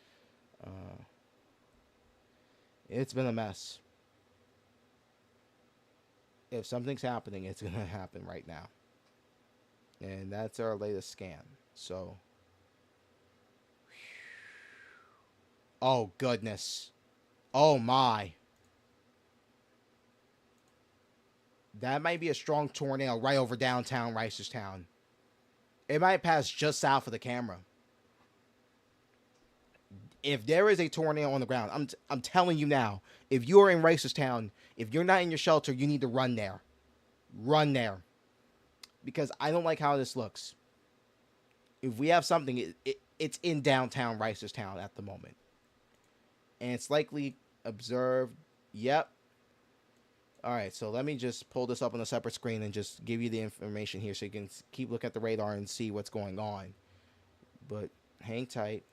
It's been a mess. If something's happening, it's going to happen right now. And that's our latest scan. So. Oh, goodness. Oh, my. That might be a strong tornado right over downtown Reisterstown. It might pass just south of the camera. If there is a tornado on the ground, I'm telling you now, if you are in Town, if you're not in your shelter, you need to run there. Run there. Because I don't like how this looks. If we have something, it's in downtown Town at the moment. And it's likely observed. Yep. All right, so let me just pull this up on a separate screen and just give you the information here so you can keep looking at the radar and see what's going on. But hang tight.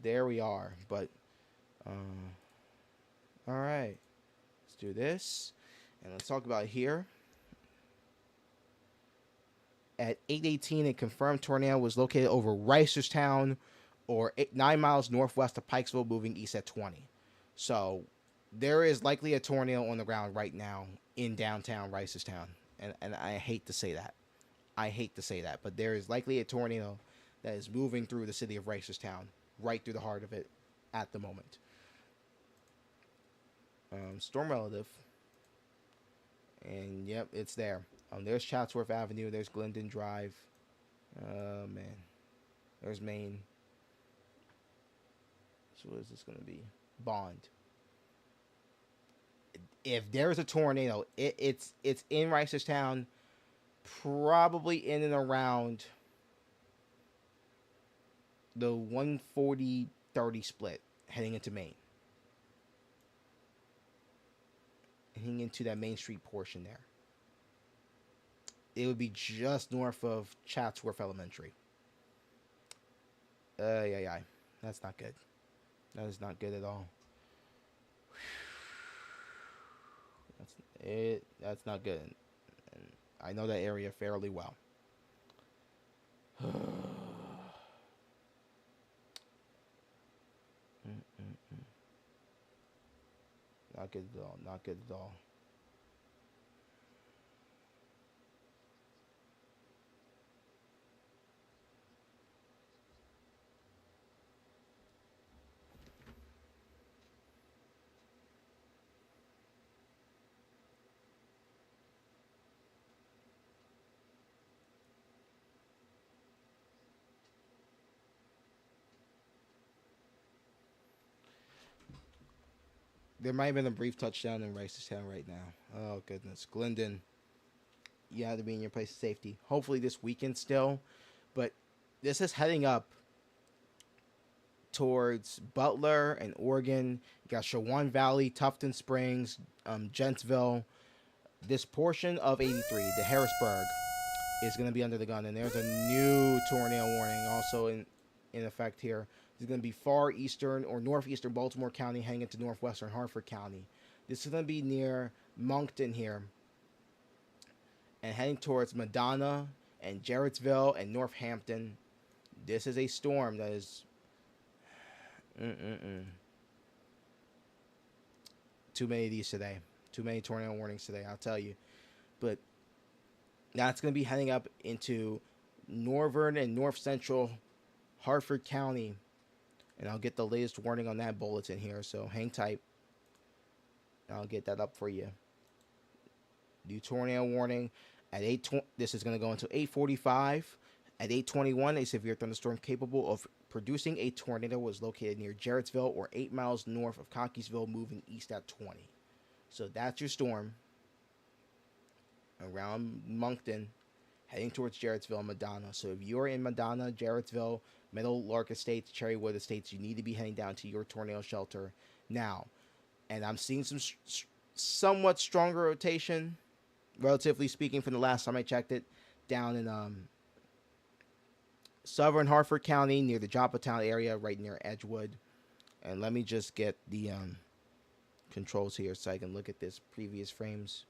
There we are. But, all right. Let's do this. And let's talk about here. At 8:18, a confirmed tornado was located over Reisterstown, or 9 miles northwest of Pikesville, moving east at 20. So there is likely a tornado on the ground right now in downtown Reisterstown. And I hate to say that. I hate to say that. But there is likely a tornado that is moving through the city of Reisterstown, right through the heart of it at the moment. Storm relative. And yep, it's there. There's Chatsworth Avenue. There's Glendon Drive. Man. There's Maine. So what is this going to be? Bond. If there's a tornado, it's in Reisterstown, probably in and around the 140-30 split heading into Maine. Heading into that Main Street portion there. It would be just north of Chatsworth Elementary. Yeah. That's not good. That is not good at all. That's not good. And I know that area fairly well. Not good at all. Not good at all. There might have been a brief touchdown in Reisterstown right now. Oh, goodness. Glendon, you have to be in your place of safety. Hopefully this weekend still. But this is heading up towards Butler and Oregon. You got Shawan Valley, Tufton Springs, Gentsville. This portion of 83, the Harrisburg, is going to be under the gun. And there's a new tornado warning also in effect here. This is going to be far eastern or northeastern Baltimore County heading into northwestern Harford County. This is going to be near Moncton here and heading towards Madonna and Jarrettsville and Northampton. This is a storm that is too many of these today. Too many tornado warnings today, I'll tell you. But that's going to be heading up into northern and north central Harford County. And I'll get the latest warning on that bulletin here, so hang tight. I'll get that up for you. New tornado warning at 8:20. This is going to go until 8:45. At 8:21, a severe thunderstorm capable of producing a tornado was located near Jarrettsville or 8 miles north of Cockeysville, moving east at 20. So that's your storm around Moncton, heading towards Jarrettsville and Madonna. So if you're in Madonna, Jarrettsville, Middle Lark Estates, Cherrywood Estates, you need to be heading down to your tornado shelter now. And I'm seeing some somewhat stronger rotation, relatively speaking, from the last time I checked it, down in southern Harford County near the Joppatown area, right near Edgewood. And let me just get the controls here so I can look at this previous frames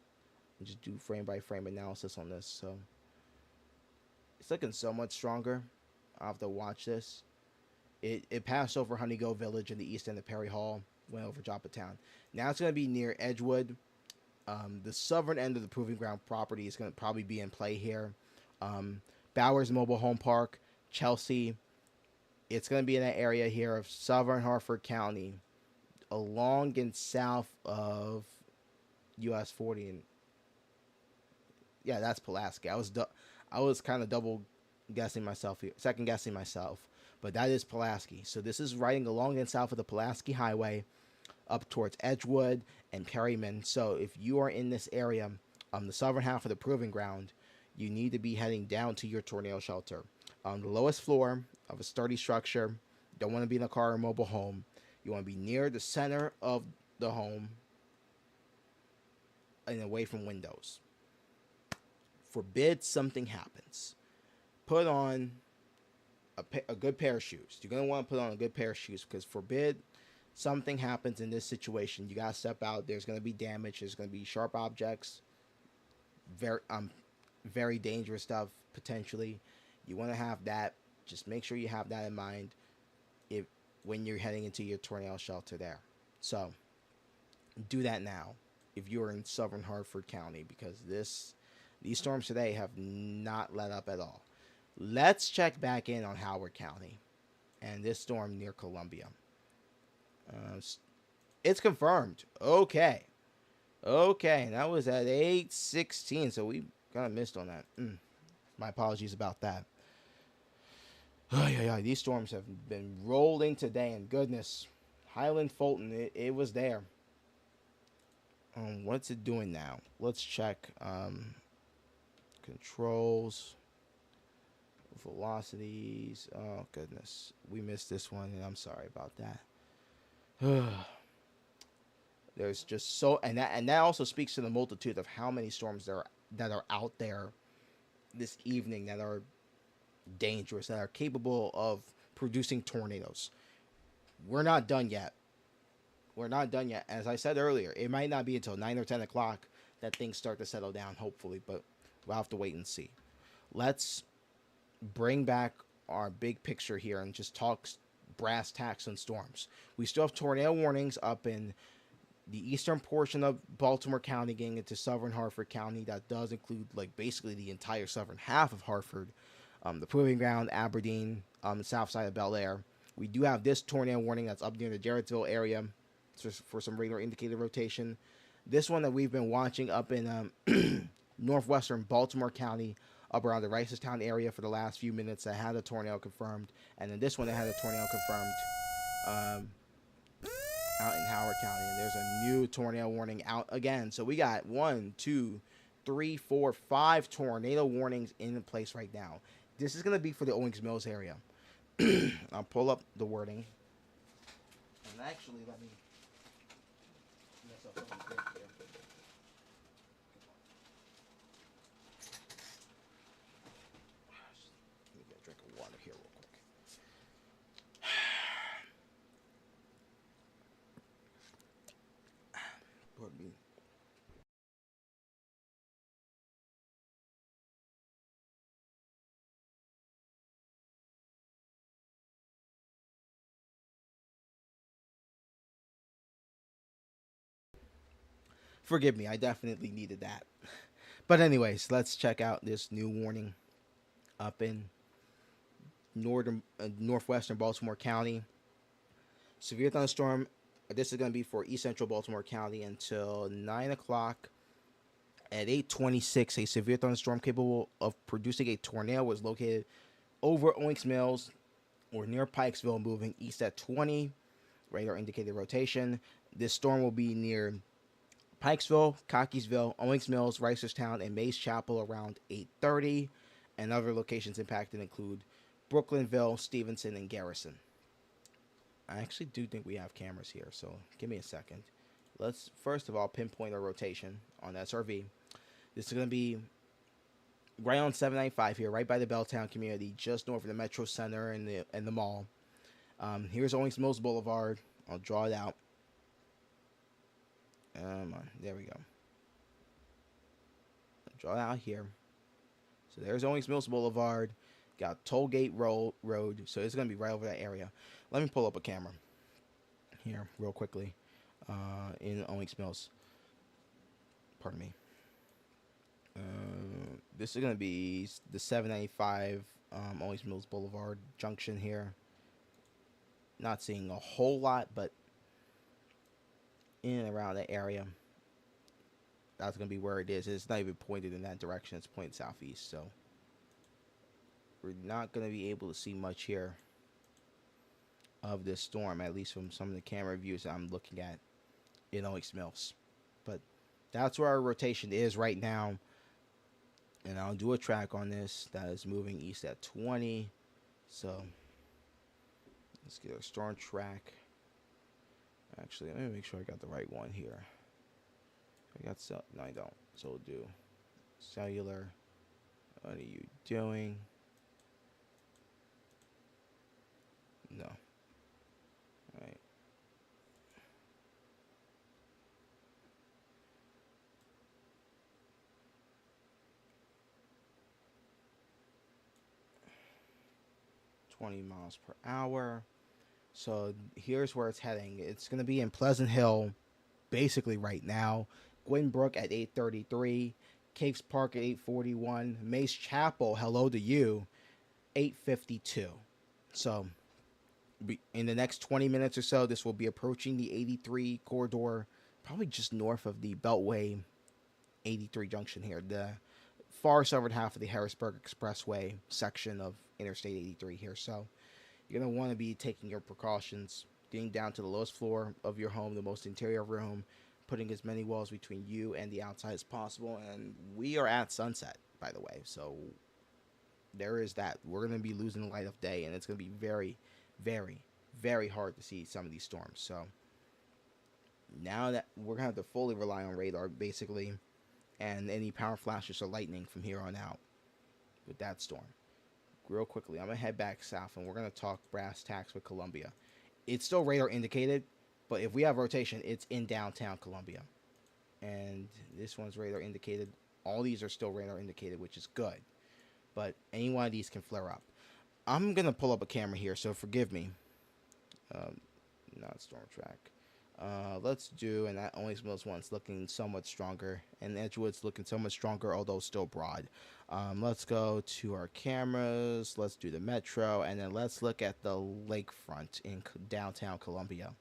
and just do frame by frame analysis on this. So it's looking so much stronger. I'll have to watch this. It passed over Honeygo Village in the east end of Perry Hall, went over Joppatown. Now it's going to be near Edgewood. The southern end of the Proving Ground property is going to probably be in play here. Bowers Mobile Home Park, Chelsea. It's going to be in that area here of southern Harford County, along and south of US 40. And yeah, that's Pulaski. I was kind of double guessing myself here, second guessing myself, but that is Pulaski. So this is riding along and south of the Pulaski Highway up towards Edgewood and Perryman. So if you are in this area, the southern half of the proving ground, you need to be heading down to your tornado shelter. On the lowest floor of a sturdy structure. Don't want to be in a car or mobile home. You want to be near the center of the home and away from windows. Forbid something happens. Put on a good pair of shoes. You're going to want to put on a good pair of shoes because forbid something happens in this situation. You got to step out. There's going to be damage. There's going to be sharp objects. Very dangerous stuff potentially. You want to have that. Just make sure you have that in mind if when you're heading into your tornado shelter there. So do that now if you're in southern Hartford County because these storms today have not let up at all. Let's check back in on Howard County and this storm near Columbia. It's confirmed. Okay, and that was at 8:16, so we kind of missed on that. My apologies about that. These storms have been rolling today, and goodness, Highland Fulton, it was there. What's it doing now? Let's check controls, velocities. Oh goodness, we missed this one, and I'm sorry about that. There's just so, and that also speaks to the multitude of how many storms that are out there this evening that are dangerous, that are capable of producing tornadoes. We're not done yet. As I said earlier, it might not be until 9 or 10 o'clock that things start to settle down, hopefully, but we'll have to wait and see. Let's bring back our big picture here and just talk brass tacks and storms. We still have tornado warnings up in the eastern portion of Baltimore County getting into southern Hartford County. That does include basically the entire southern half of Hartford, the Proving Ground, Aberdeen, the south side of Bel Air. We do have this tornado warning that's up near the Jarrettsville area for some radar indicated rotation. This one that we've been watching up in northwestern Baltimore County, up around the Ricestown area for the last few minutes, that had a tornado confirmed. And then this one that had a tornado confirmed out in Howard County. And there's a new tornado warning out again. So we got 1, 2, 3, 4, 5 tornado warnings in place right now. This is going to be for the Owings Mills area. I'll pull up the wording. And actually, let me mess up something quick here. Let me get a drink of water here real quick. Pardon me. Forgive me, I definitely needed that. But anyways, let's check out this new warning up in northwestern Baltimore County. Severe thunderstorm. This is going to be for east central Baltimore County until 9 o'clock. At 8:26, a severe thunderstorm capable of producing a tornado was located over Owings Mills or near Pikesville, moving east at 20. Radar indicated rotation. This storm will be near Pikesville, Cockeysville, Owings Mills, Ricerstown, and Mays Chapel around 8:30. And other locations impacted include Brooklynville, Stevenson, and Garrison. I actually do think we have cameras here, so give me a second. Let's first of all pinpoint our rotation on SRV. This is going to be right on 795 here, right by the Belltown community, just north of the Metro Center and the mall. Here's Owings Mills Boulevard. I'll draw it out. There we go. I'll draw it out here. So there's Owings Mills Boulevard. Got Tollgate Road. So it's going to be right over that area. Let me pull up a camera here real quickly in Owings Mills. Pardon me. This is going to be the 795 Owings Mills Boulevard junction here. Not seeing a whole lot, but in and around that area. That's going to be where it is. It's not even pointed in that direction. It's pointed southeast. So we're not going to be able to see much here of this storm, at least from some of the camera views that I'm looking at in Onyx Mills. But that's where our rotation is right now. And I'll do a track on this that is moving east at 20. So let's get our storm track. Actually, let me make sure I got the right one here. I got no, I don't. So we'll do cellular. What are you doing? No. All right. mph. So here's where it's heading. It's going to be in Pleasant Hill basically right now. Gwynbrook at 8:33. Cakes Park at 8:41. Mace Chapel, hello to you, 8:52. So in the next 20 minutes or so, this will be approaching the 83 corridor, probably just north of the Beltway 83 junction here, the far southern half of the Harrisburg Expressway section of Interstate 83 here. So you're going to want to be taking your precautions, getting down to the lowest floor of your home, the most interior of your home, putting as many walls between you and the outside as possible. And we are at sunset, by the way. So there is that. We're going to be losing the light of day, and it's going to be very, very, very hard to see some of these storms. So now that we're going to have to fully rely on radar, basically, and any power flashes or lightning from here on out with that storm. Real quickly, I'm going to head back south, and we're going to talk brass tacks with Columbia. It's still radar indicated, but if we have rotation, it's in downtown Columbia. And this one's radar indicated. All these are still radar indicated, which is good. But any one of these can flare up. I'm going to pull up a camera here, so forgive me. Not storm track. Let's do, and that Onyx Mills one's looking somewhat stronger, and Edgewood's looking somewhat stronger, although still broad. Let's go to our cameras. Let's do the metro, and then let's look at the lakefront in downtown Columbia,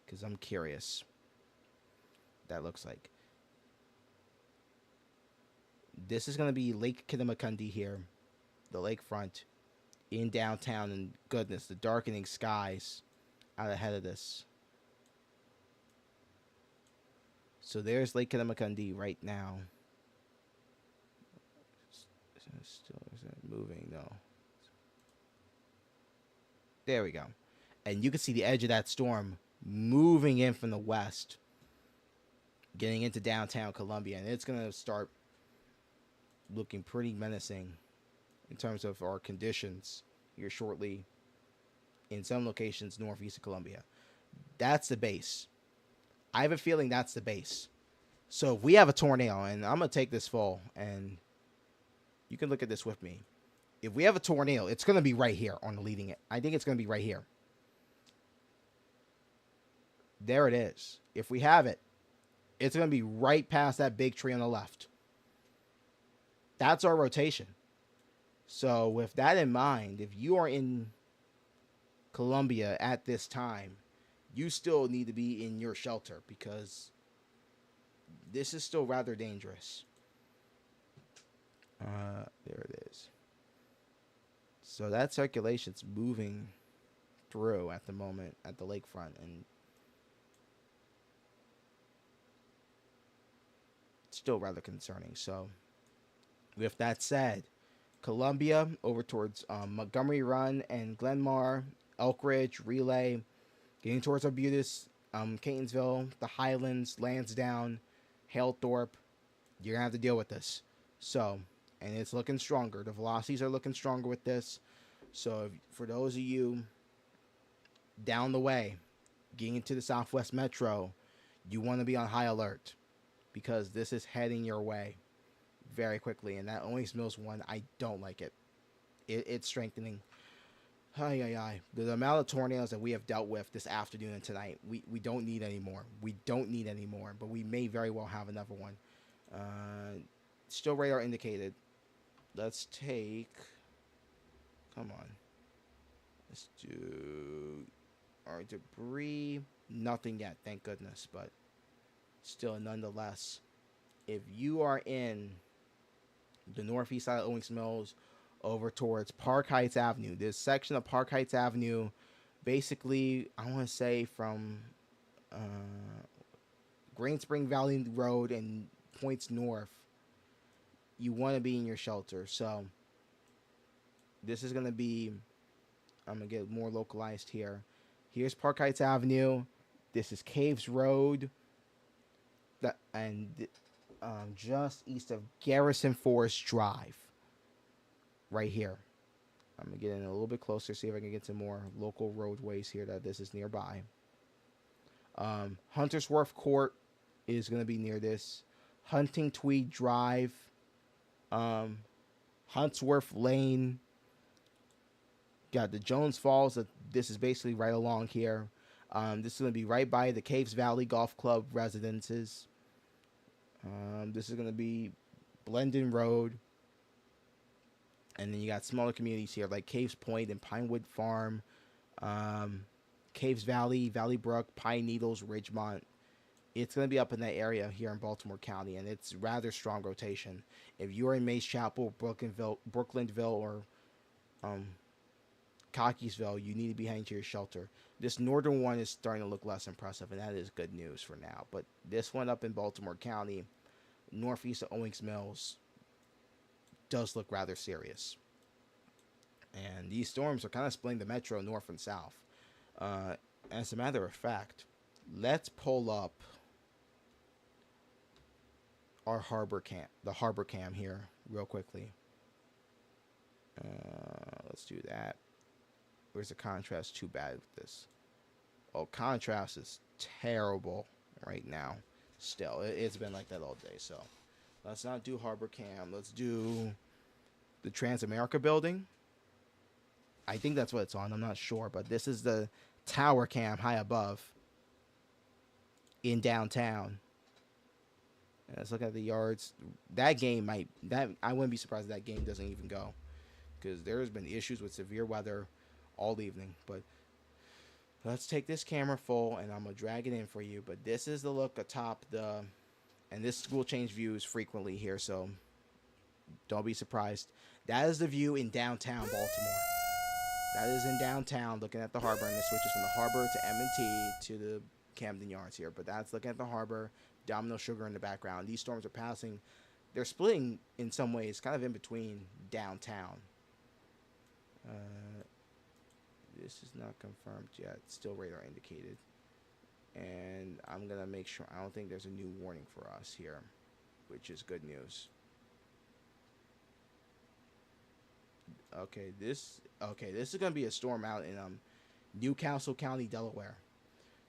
because I'm curious what that looks like. This is going to be Lake Kinnamakundi here, the lakefront in downtown, and goodness, the darkening skies out ahead of this. So there's Lake Kinnamakundi right now. Is it moving? No. There we go. And you can see the edge of that storm moving in from the west, getting into downtown Columbia, and it's going to start looking pretty menacing in terms of our conditions here shortly in some locations northeast of Columbia. That's the base. I have a feeling that's the base. So if we have a tornado, and I'm going to take this full, and you can look at this with me. If we have a tornado, it's going to be right here on the leading it. I think it's going to be right here. There it is. If we have it, it's going to be right past that big tree on the left. That's our rotation. So with that in mind, if you are in Columbia at this time, you still need to be in your shelter because this is still rather dangerous. There it is. So that circulation's moving through at the moment at the lakefront, and it's still rather concerning. So with that said, Columbia over towards Montgomery Run and Glenmar, Elk Ridge, Relay, getting towards Arbutus, Catonsville, the Highlands, Lansdowne, Halethorpe, you're going to have to deal with this. So, and it's looking stronger. The velocities are looking stronger with this. So, for those of you down the way, getting into the Southwest Metro, you want to be on high alert because this is heading your way very quickly. And that Onyx Mills one, I don't like it. It's strengthening. The amount of tornadoes that we have dealt with this afternoon and tonight, we don't need any more. We don't need any more, but we may very well have another one. Still radar indicated. Let's take, come on. Let's do our debris. Nothing yet, thank goodness, but still nonetheless, if you are in the northeast side of Owings Mills, over towards Park Heights Avenue. This section of Park Heights Avenue, basically, I want to say from uh, Green Spring Valley Road and points north, you want to be in your shelter. So this is going to be, I'm going to get more localized here. Here's Park Heights Avenue. This is Caves Road. And just east of Garrison Forest Drive. Right here. I'm going to get in a little bit closer, see if I can get some more local roadways here that this is nearby. Huntersworth Court is going to be near this. Hunting Tweed Drive. Huntsworth Lane. Got the Jones Falls. This is basically right along here. This is going to be right by the Caves Valley Golf Club residences. This is going to be Blendon Road. And then you got smaller communities here like Caves Point and Pinewood Farm. Caves Valley, Valley Brook, Pine Needles, Ridgemont. It's going to be up in that area here in Baltimore County, and it's rather strong rotation. If you're in Mays Chapel, Brooklandville, or Cockeysville, you need to be heading to your shelter. This northern one is starting to look less impressive, and that is good news for now. But this one up in Baltimore County, northeast of Owings Mills, does look rather serious. And these storms are kind of splitting the metro north and south. As a matter of fact, let's pull up our the harbor cam here real quickly. Let's do that. Where's the contrast? Too bad with this. Oh, contrast is terrible right now. Still, it's been like that all day. So let's not do harbor cam. Let's do the Transamerica building. I think that's what it's on. I'm not sure, but this is the tower cam high above in downtown. And let's look at the yards. That game I wouldn't be surprised if that game doesn't even go, because there's been issues with severe weather all evening. But let's take this camera full, and I'm gonna drag it in for you. But this is the look atop and this will change views frequently here, so don't be surprised. That is the view in downtown Baltimore. That is in downtown, looking at the harbor, and it switches from the harbor to M&T to the Camden Yards here. But that's looking at the harbor, Domino Sugar in the background. These storms are passing. They're splitting in some ways, kind of in between downtown. This is not confirmed yet. Still radar indicated. And I'm going to make sure. I don't think there's a new warning for us here, which is good news. Okay, this is going to be a storm out in Newcastle County, Delaware.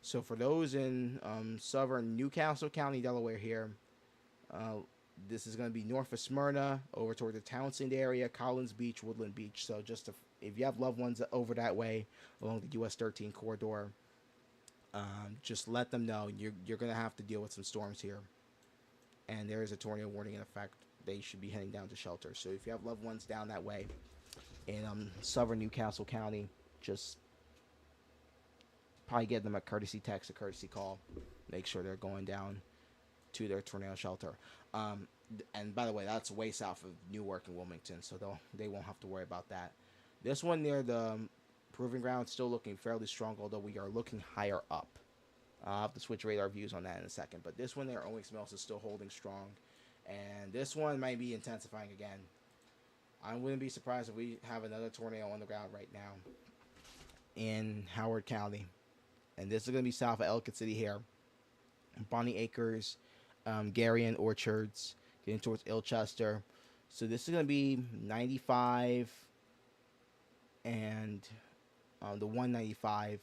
So for those in southern Newcastle County, Delaware here, this is going to be north of Smyrna, over toward the Townsend area, Collins Beach, Woodland Beach. So just if you have loved ones over that way along the US 13 corridor, just let them know you're going to have to deal with some storms here. And there is a tornado warning in effect. They should be heading down to shelter. So if you have loved ones down that way in southern Newcastle County, just probably get them a courtesy text, a courtesy call. Make sure they're going down to their tornado shelter. And by the way, that's way south of Newark and Wilmington, so they won't have to worry about that. This one near the proving ground still looking fairly strong, although we are looking higher up. I'll have to switch radar views on that in a second. But this one there, Owings Mills, is still holding strong. And this one might be intensifying again. I wouldn't be surprised if we have another tornado on the ground right now in Howard County. And this is going to be south of Ellicott City here. Bonnie Acres, Darien Orchards, getting towards Ilchester. So this is going to be 95 and the 195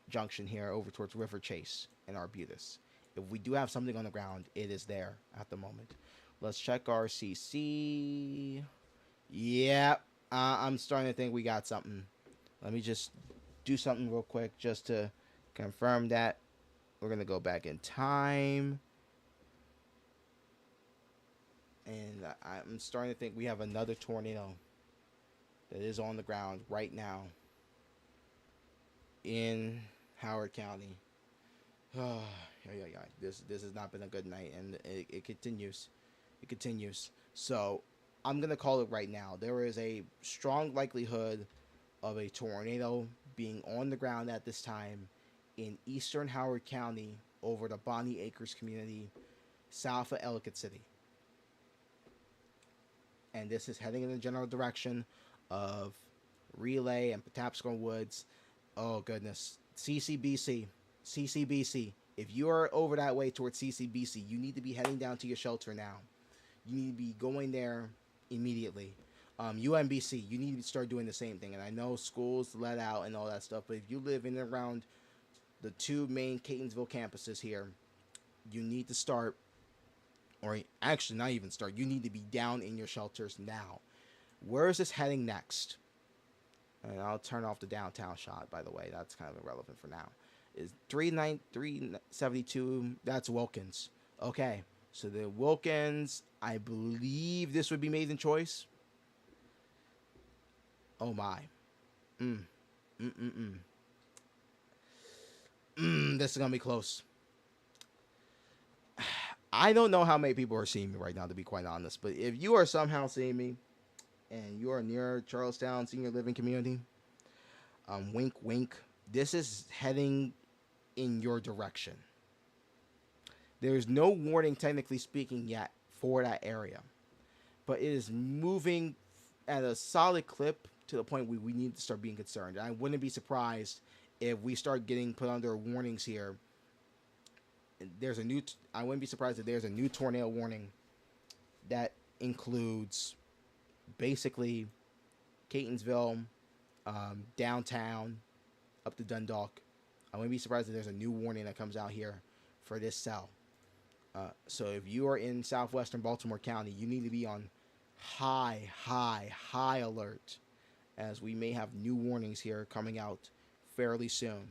junction here over towards River Chase and Arbutus. If we do have something on the ground, it is there at the moment. Let's check RCC. Yeah, I'm starting to think we got something. Let me just do something real quick just to confirm that. We're going to go back in time. And I'm starting to think we have another tornado that is on the ground right now in Howard County. This has not been a good night, and it continues. It continues. So I'm gonna call it right now. There is a strong likelihood of a tornado being on the ground at this time in eastern Howard County over the Bonnie Acres community south of Ellicott City. And this is heading in the general direction of Relay and Patapsco Woods. Oh, goodness. CCBC. CCBC. If you are over that way towards CCBC, you need to be heading down to your shelter now. You need to be going there immediately. UMBC, you need to start doing the same thing. And I know schools let out and all that stuff, but if you live in and around the two main Catonsville campuses here, you need to start, or actually not even start, you need to be down in your shelters now. Where is this heading next? And I'll turn off the downtown shot, by the way. That's kind of irrelevant for now. Is 372, that's Wilkins. Okay, so the Wilkins, I believe this would be made in choice. Oh my. This is gonna be close. I don't know how many people are seeing me right now, to be quite honest, but if you are somehow seeing me and you are near Charlestown Senior Living Community, wink wink, this is heading in your direction. There's no warning, technically speaking, yet for that area, but it is moving at a solid clip to the point where we need to start being concerned. I wouldn't be surprised if we start getting put under warnings here. I wouldn't be surprised if there's a new tornado warning that includes basically Catonsville, downtown, up to Dundalk. I wouldn't be surprised if there's a new warning that comes out here for this cell. So if you are in southwestern Baltimore County, you need to be on high alert, as we may have new warnings here coming out fairly soon.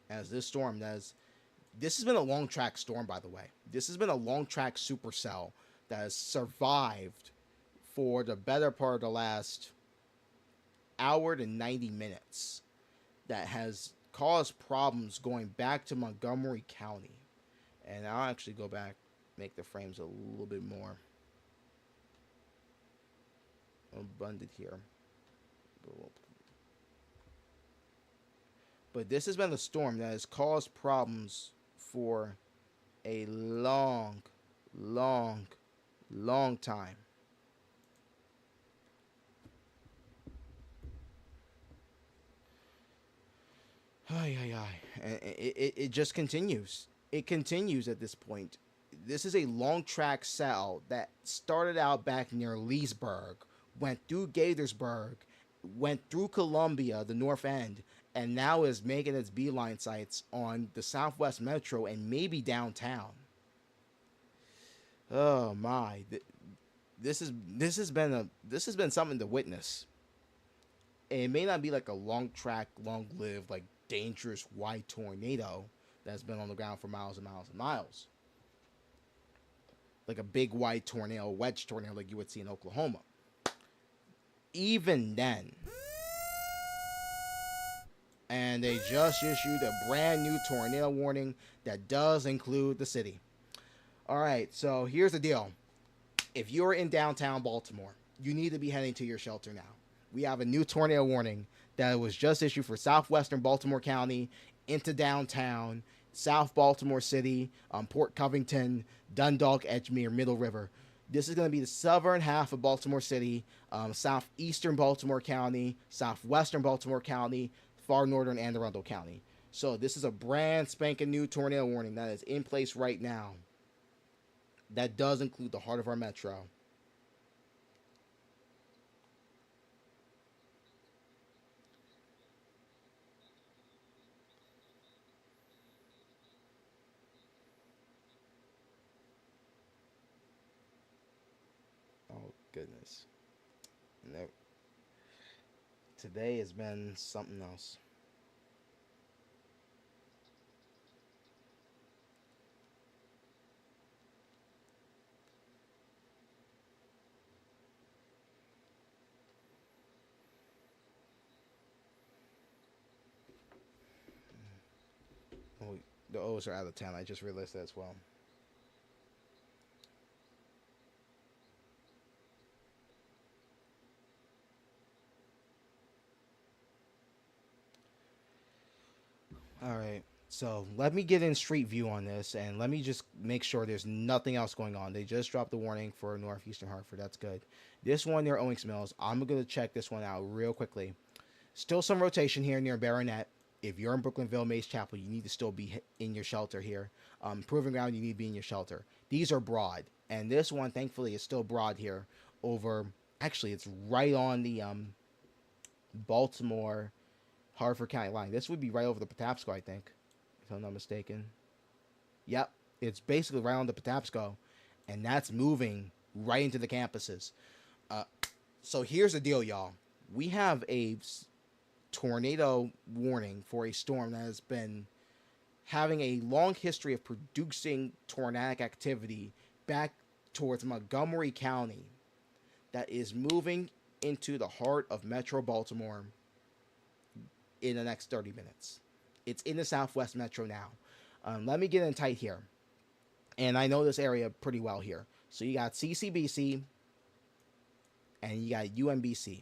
As this storm, this has been a long track storm, by the way. This has been a long track supercell that has survived for the better part of the last hour to 90 minutes. That has caused problems going back to Montgomery County. And I'll actually go back, make the frames a little bit more abundant here. But this has been a storm that has caused problems for a long time. And it just continues. It continues at this point. This is a long track cell that started out back near Leesburg, went through Gaithersburg, went through Columbia, the north end, and now is making its beeline sites on the Southwest Metro and maybe downtown. Oh my! This has been something to witness. And it may not be like a long track, long lived, like dangerous wide tornado that's been on the ground for miles and miles and miles, like a big wide tornado, wedge tornado, like you would see in Oklahoma. Even then. And they just issued a brand new tornado warning that does include the city. All right, so here's the deal. If you're in downtown Baltimore, you need to be heading to your shelter now. We have a new tornado warning that was just issued for southwestern Baltimore County into downtown, South Baltimore City, Port Covington, Dundalk, Edgemere, Middle River. This is going to be the southern half of Baltimore City, southeastern Baltimore County, southwestern Baltimore County, far northern Anne Arundel County. So this is a brand spanking new tornado warning that is in place right now. That does include the heart of our metro. Oh goodness. No. Today has been something else. Oh, the O's are out of town. I just realized that as well. All right. So let me get in street view on this, and let me just make sure there's nothing else going on. They just dropped the warning for northeastern Hartford. That's good. This one near Owings Mills, I'm gonna check this one out real quickly. Still some rotation here near Baronet. If you're in Brooklynville, Mace Chapel, you need to still be in your shelter here. Proving Ground, you need to be in your shelter. These are broad, and this one, thankfully, is still broad here. Over, actually, it's right on the Baltimore Hartford County line. This would be right over the Patapsco, I think, if I'm not mistaken. Yep, it's basically right on the Patapsco, and that's moving right into the campuses. Uh, so here's the deal, y'all. We have a tornado warning for a storm that has been having a long history of producing tornadic activity back towards Montgomery County that is moving into the heart of Metro Baltimore in the next 30 minutes. It's in the Southwest Metro now. Let me get in tight here. And I know this area pretty well here. So you got CCBC and you got UMBC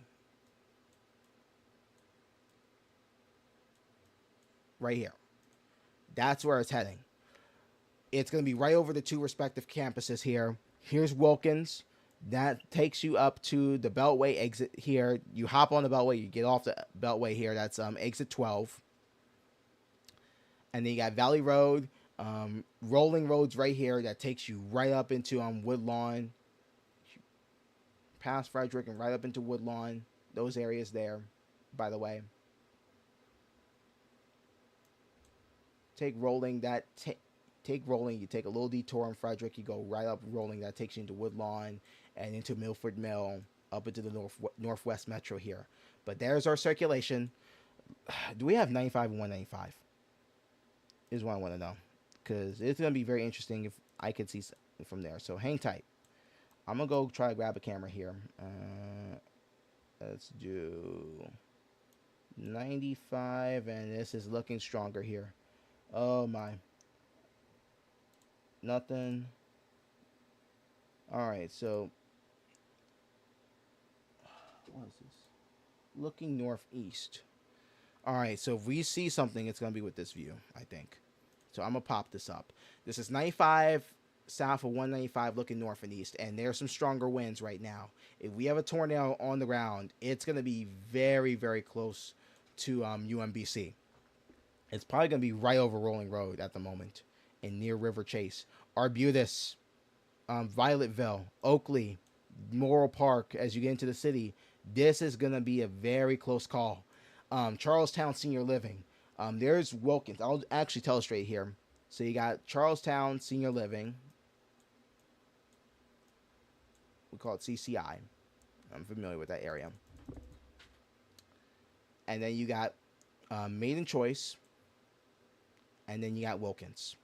right here. That's where it's heading. It's going to be right over the two respective campuses here. Here's Wilkins. That takes you up to the Beltway exit here. You hop on the Beltway, you get off the Beltway here. That's exit 12. And then you got Valley Road, rolling roads right here that takes you right up into Woodlawn, past Frederick and right up into Woodlawn. Those areas there, by the way. Take rolling, take rolling. You take a little detour in Frederick. You go right up rolling. That takes you into Woodlawn and into Milford Mill, up into the northwest metro here. But there's our circulation. Do we have 95 and 195? Is what I want to know, because it's going to be very interesting if I could see from there. So hang tight. I'm going to go try to grab a camera here. Let's do 95, and this is looking stronger here. Oh my. Nothing. Alright, so what is this? Looking northeast. Alright, so if we see something, it's going to be with this view, I think. So I'm going to pop this up. This is 95 south of 195 looking north and east, and there's some stronger winds right now. If we have a tornado on the ground, it's going to be very, very close to UMBC. It's probably going to be right over Rolling Road at the moment and near River Chase. Arbutus, Violetville, Oakley, Morrill Park, as you get into the city, this is going to be a very close call. Charlestown Senior Living. There's Wilkins. I'll actually tell it straight here. So you got Charlestown Senior Living. We call it CCI. I'm familiar with that area. And then you got Maiden Choice. And then you got Wilkins.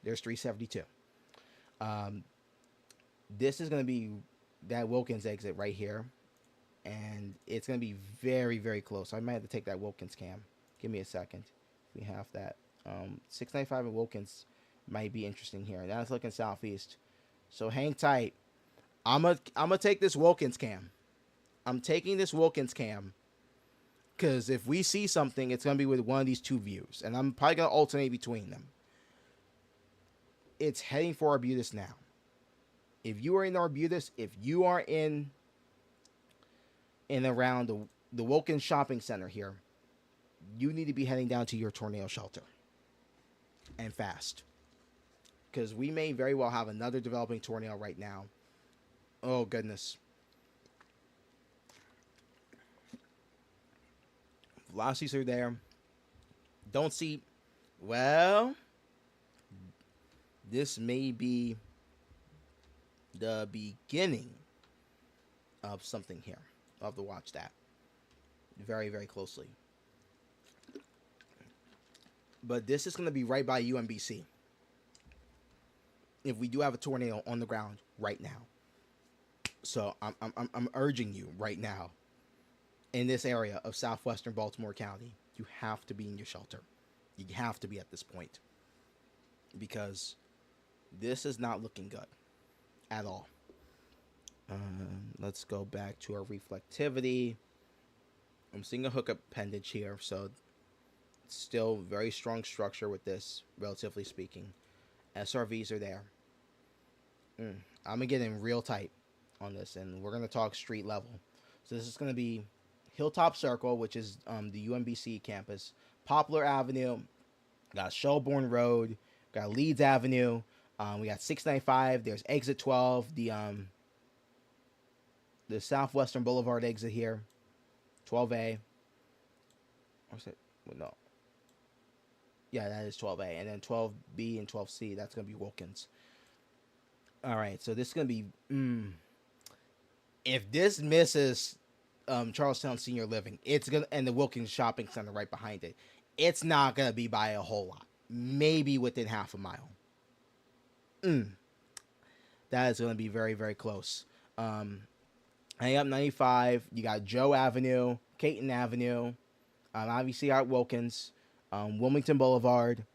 There's 372. This is going to be that Wilkins exit right here. And it's going to be very, very close. I might have to take that Wilkins cam. Give me a second. We have that. 695 and Wilkins might be interesting here. Now it's looking southeast. So hang tight. I'm gonna take this Wilkins cam. I'm taking this Wilkins cam. Because if we see something, it's going to be with one of these two views. And I'm probably going to alternate between them. It's heading for Arbutus now. If you are in Arbutus, if you are in around the Wilkins Shopping Center here, you need to be heading down to your tornado shelter. And fast. Because we may very well have another developing tornado right now. Oh, goodness. Velocities are there. Don't see. Well, this may be the beginning of something here. I'll have to watch that very, very closely. But this is going to be right by UMBC. If we do have a tornado on the ground right now. So I'm urging you right now. In this area of southwestern Baltimore County, you have to be in your shelter. You have to be at this point. Because this is not looking good at all. Let's go back to our reflectivity. I'm seeing a hookup appendage here, so Still very strong structure with this, relatively speaking. SRVs are there. I'm gonna get in real tight on this, and we're gonna talk street level. So this is gonna be Hilltop Circle, which is the UMBC campus, Poplar Avenue, got Shelbourne Road, got Leeds Avenue, we got 695. There's exit 12, the Southwestern Boulevard exit here, 12A. Or is it? Well, no. Yeah, that is 12A, and then 12B and 12C. That's gonna be Wilkins. All right, so this is gonna be. If this misses Charlestown Senior Living, it's gonna and the Wilkins Shopping Center right behind it. It's not gonna be by a whole lot. Maybe within half a mile. That is gonna be very very close. Hang up 95. You got Joe Avenue, Caton Avenue, obviously out Wilkins, Wilmington Boulevard.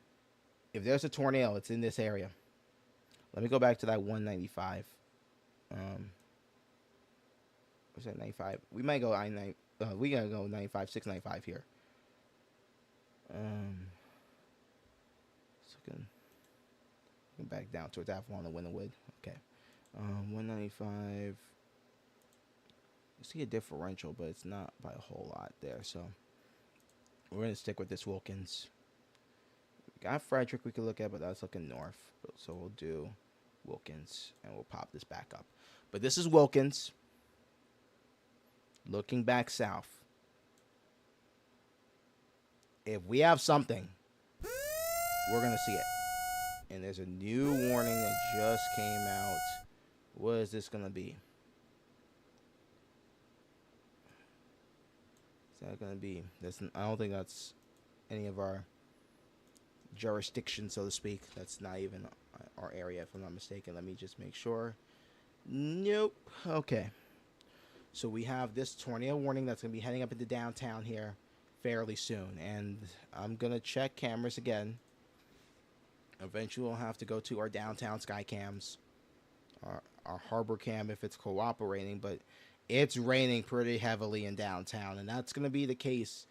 If there's a tornado, it's in this area. Let me go back to that 195. What's that, 95? We might go I-9. We gotta go 95, 695 here. Second. Back down towards Avalon and Winterwood. Okay. 195. You see a differential, but it's not by a whole lot there. So we're gonna stick with this Wilkins. We got Frederick we could look at, but that's looking north. So we'll do Wilkins and we'll pop this back up. But this is Wilkins. Looking back south. If we have something, we're gonna see it. And there's a new warning that just came out. What is this gonna be? Is that gonna be? I don't think that's any of our jurisdiction, so to speak. That's not even our area, if I'm not mistaken. Let me just make sure. Nope. Okay. So we have this tornado warning that's gonna be heading up into downtown here fairly soon, and I'm gonna check cameras again. Eventually we'll have to go to our downtown sky cams, our harbor cam if it's cooperating, but it's raining pretty heavily in downtown, and that's going to be the case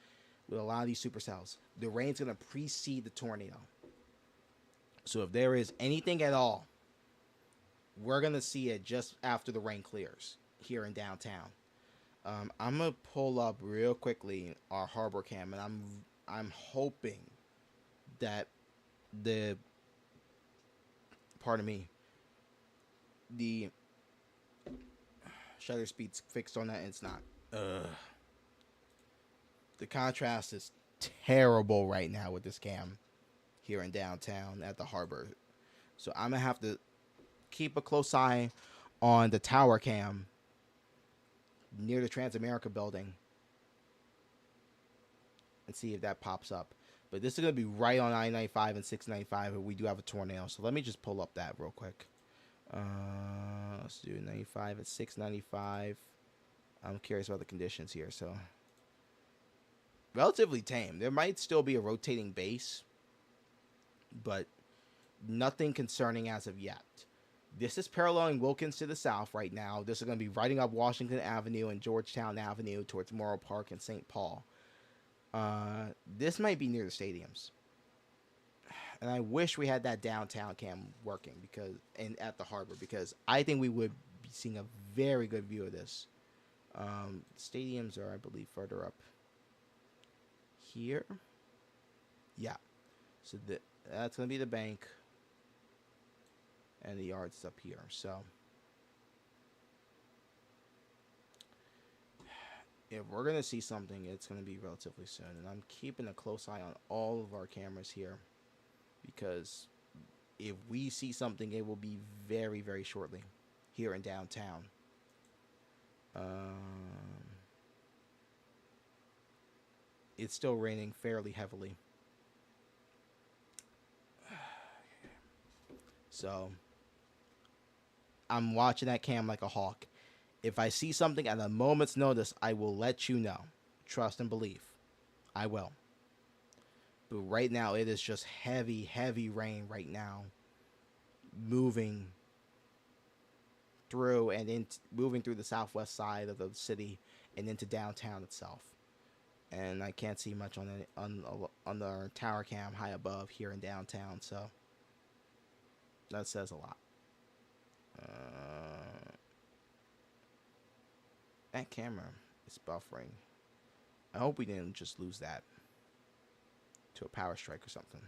with a lot of these supercells. The rain's going to precede the tornado. So if there is anything at all, we're going to see it just after the rain clears here in downtown. I'm going to pull up real quickly our harbor cam, and I'm hoping that the shutter speed's fixed on that, and it's not. The contrast is terrible right now with this cam here in downtown at the harbor. So I'm going to have to keep a close eye on the tower cam near the Transamerica building and see if that pops up. But this is going to be right on I-95 and 695 if we do have a tornado. So let me just pull up that real quick. Let's do 95 and 695. I'm curious about the conditions here. So relatively tame. There might still be a rotating base, but nothing concerning as of yet. This is paralleling Wilkins to the south right now. This is going to be riding up Washington Avenue and Georgetown Avenue towards Morrow Park and St. Paul. This might be near the stadiums, and I wish we had that downtown cam working and at the harbor, because I think we would be seeing a very good view of this. Stadiums are, I believe, further up here. Yeah, so that's gonna be the bank, and the yard's up here. So if we're going to see something, it's going to be relatively soon. And I'm keeping a close eye on all of our cameras here, because if we see something, it will be very, very shortly here in downtown. It's still raining fairly heavily. So I'm watching that cam like a hawk. If I see something at a moment's notice, I will let you know. Trust and believe. I will. But right now, it is just heavy, heavy rain right now. Moving through the southwest side of the city and into downtown itself. and I can't see much on the tower cam high above here in downtown. So that says a lot. That camera is buffering. I hope we didn't just lose that to a power strike or something,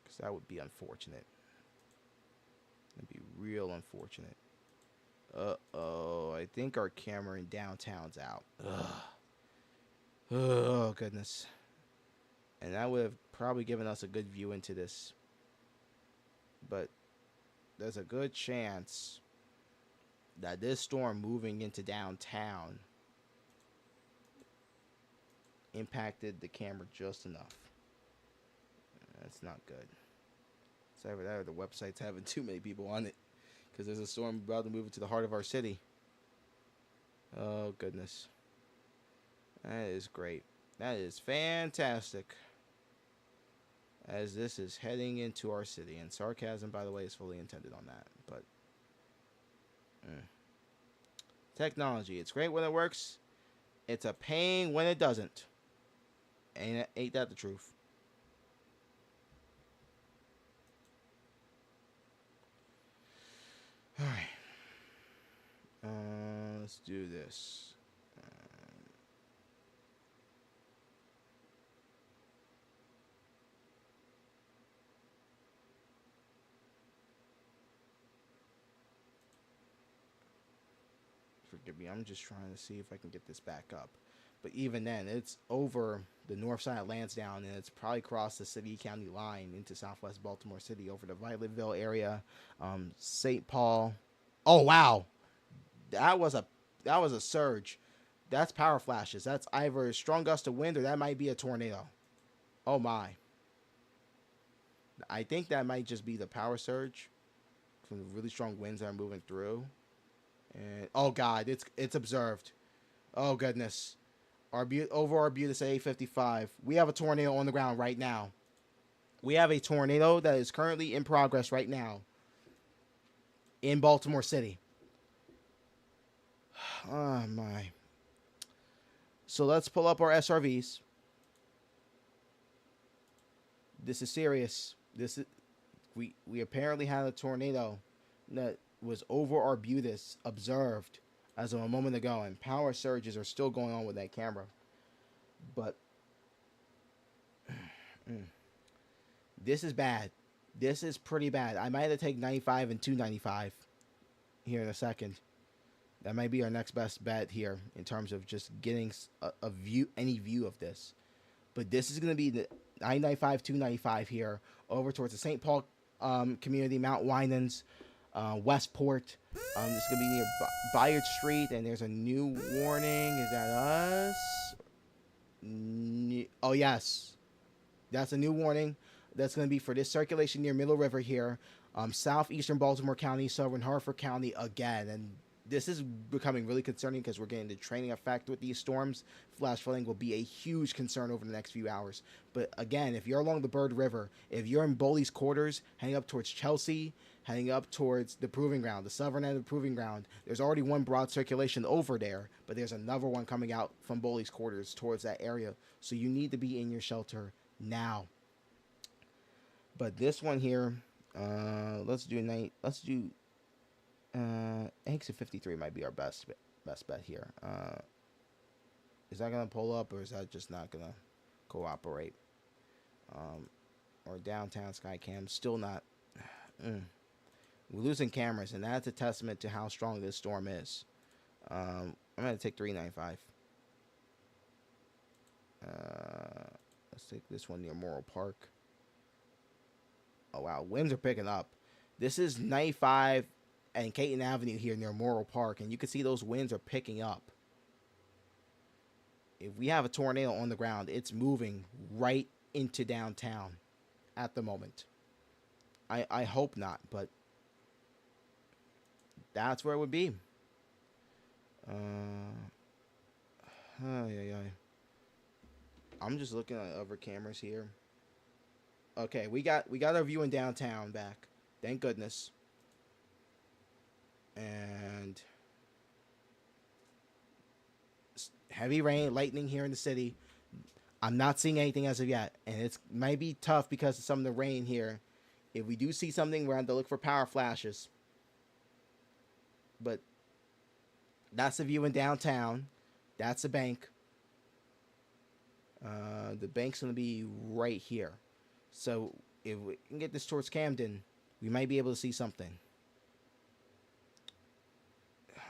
because that would be unfortunate. It'd be real unfortunate. Uh-oh, I think our camera in downtown's out. Ugh. Oh, goodness. And that would have probably given us a good view into this. But there's a good chance that this storm moving into downtown impacted the camera just enough. That's not good. So either that or the website's having too many people on it, because there's a storm about to move into the heart of our city. Oh, goodness. That is great. That is fantastic. As this is heading into our city. And sarcasm, by the way, is fully intended on that. But technology. It's great when it works. It's a pain when it doesn't. Ain't that the truth? Alright. Let's do this. Forgive me, I'm just trying to see if I can get this back up. But even then, it's over the north side of Lansdowne, and it's probably across the city-county line into southwest Baltimore City, over the Violetville area, St. Paul. Oh, wow. That was a surge. That's power flashes. That's either a strong gust of wind or that might be a tornado. Oh, my. I think that might just be the power surge from the really strong winds that are moving through. And oh god, it's observed. Oh goodness, over Arbutus at 8:55. We have a tornado on the ground right now. We have a tornado that is currently in progress right now in Baltimore City. Oh my. So let's pull up our SRVs. This is serious. We apparently had a tornado that was over Arbutus observed as of a moment ago, and power surges are still going on with that camera. But this is bad. This is pretty bad. I might have to take 95 and 295 here in a second. That might be our next best bet here in terms of just getting a view, any view of this. But this is going to be the 995, 295 here over towards the St. Paul community, Mount Winans, Westport. This is going to be near Bayard Street, and there's a new warning. Is that us? Oh, yes. That's a new warning. That's going to be for this circulation near Middle River here, southeastern Baltimore County, southern Harford County again. And this is becoming really concerning because we're getting the training effect with these storms. Flash flooding will be a huge concern over the next few hours. But again, if you're along the Bird River, if you're in Bowley's quarters, heading up towards Chelsea, heading up towards the Proving Ground, the southern end of the Proving Ground, there's already one broad circulation over there, but there's another one coming out from Bowley's quarters towards that area. So you need to be in your shelter now. But this one here, let's do exit 53 might be our best bet here. Is that gonna pull up, or is that just not gonna cooperate? Or downtown Skycam still not. We're losing cameras, and that's a testament to how strong this storm is. I'm gonna take 395. Let's take this one near Morrill Park. Oh wow, winds are picking up. This is 95 and Caton Avenue here near Morrill Park, and you can see those winds are picking up. If we have a tornado on the ground, it's moving right into downtown at the moment. I hope not, but that's where it would be. I'm just looking at other cameras here. Okay, we got our view in downtown back. Thank goodness. And heavy rain, lightning here in the city. I'm not seeing anything as of yet, and it's might be tough because of some of the rain here. If we do see something, we're going to look for power flashes. But that's the view in downtown. That's the bank. The bank's going to be right here. So if we can get this towards Camden, we might be able to see something.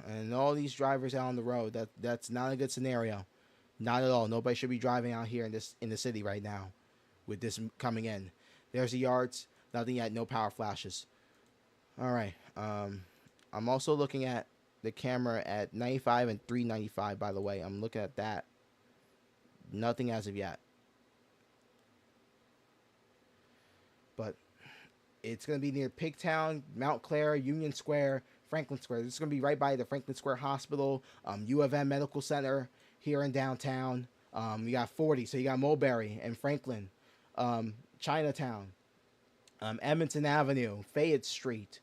And all these drivers out on the road, that's not a good scenario. Not at all. Nobody should be driving out here in the city right now with this coming in. There's the yards. Nothing yet. No power flashes. All right. I'm also looking at the camera at 95 and 395, by the way. I'm looking at that. Nothing as of yet. But it's going to be near Pigtown, Mount Clair, Union Square, Franklin Square. This is going to be right by the Franklin Square Hospital, U of M Medical Center here in downtown. You got 40, so you got Mulberry and Franklin, Chinatown, Edmonton Avenue, Fayette Street.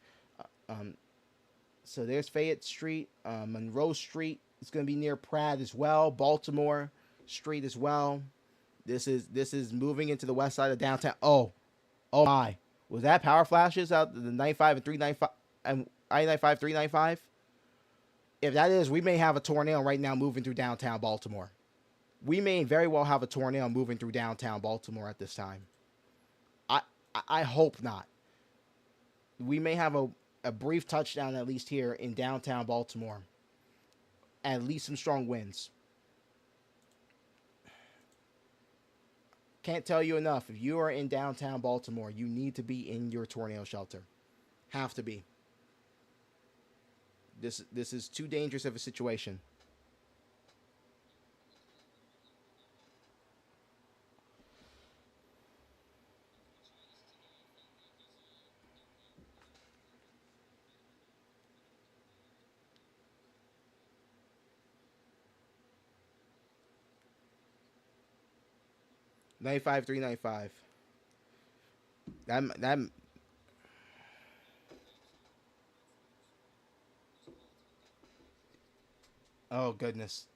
So there's Fayette Street, Monroe Street. It's going to be near Pratt as well, Baltimore Street as well. This is moving into the west side of downtown. Oh my. Was that power flashes out the 95 and 395 and I-95 395? If that is, we may have a tornado right now moving through downtown Baltimore. We may very well have a tornado moving through downtown Baltimore at this time. I hope not. We may have a brief touchdown at least here in downtown Baltimore. At least some strong winds. Can't tell you enough. If you are in downtown Baltimore, you need to be in your tornado shelter. Have to be. This is too dangerous of a situation. Ninety-five, 395. That. Oh goodness.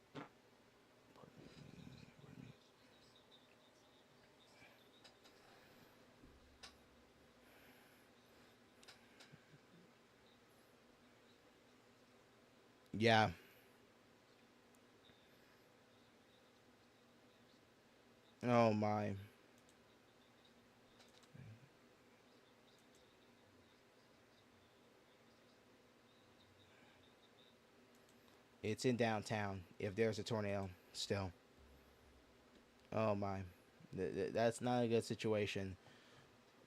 Yeah. Oh my. It's in downtown. If there's a tornado, still. Oh my. That's not a good situation.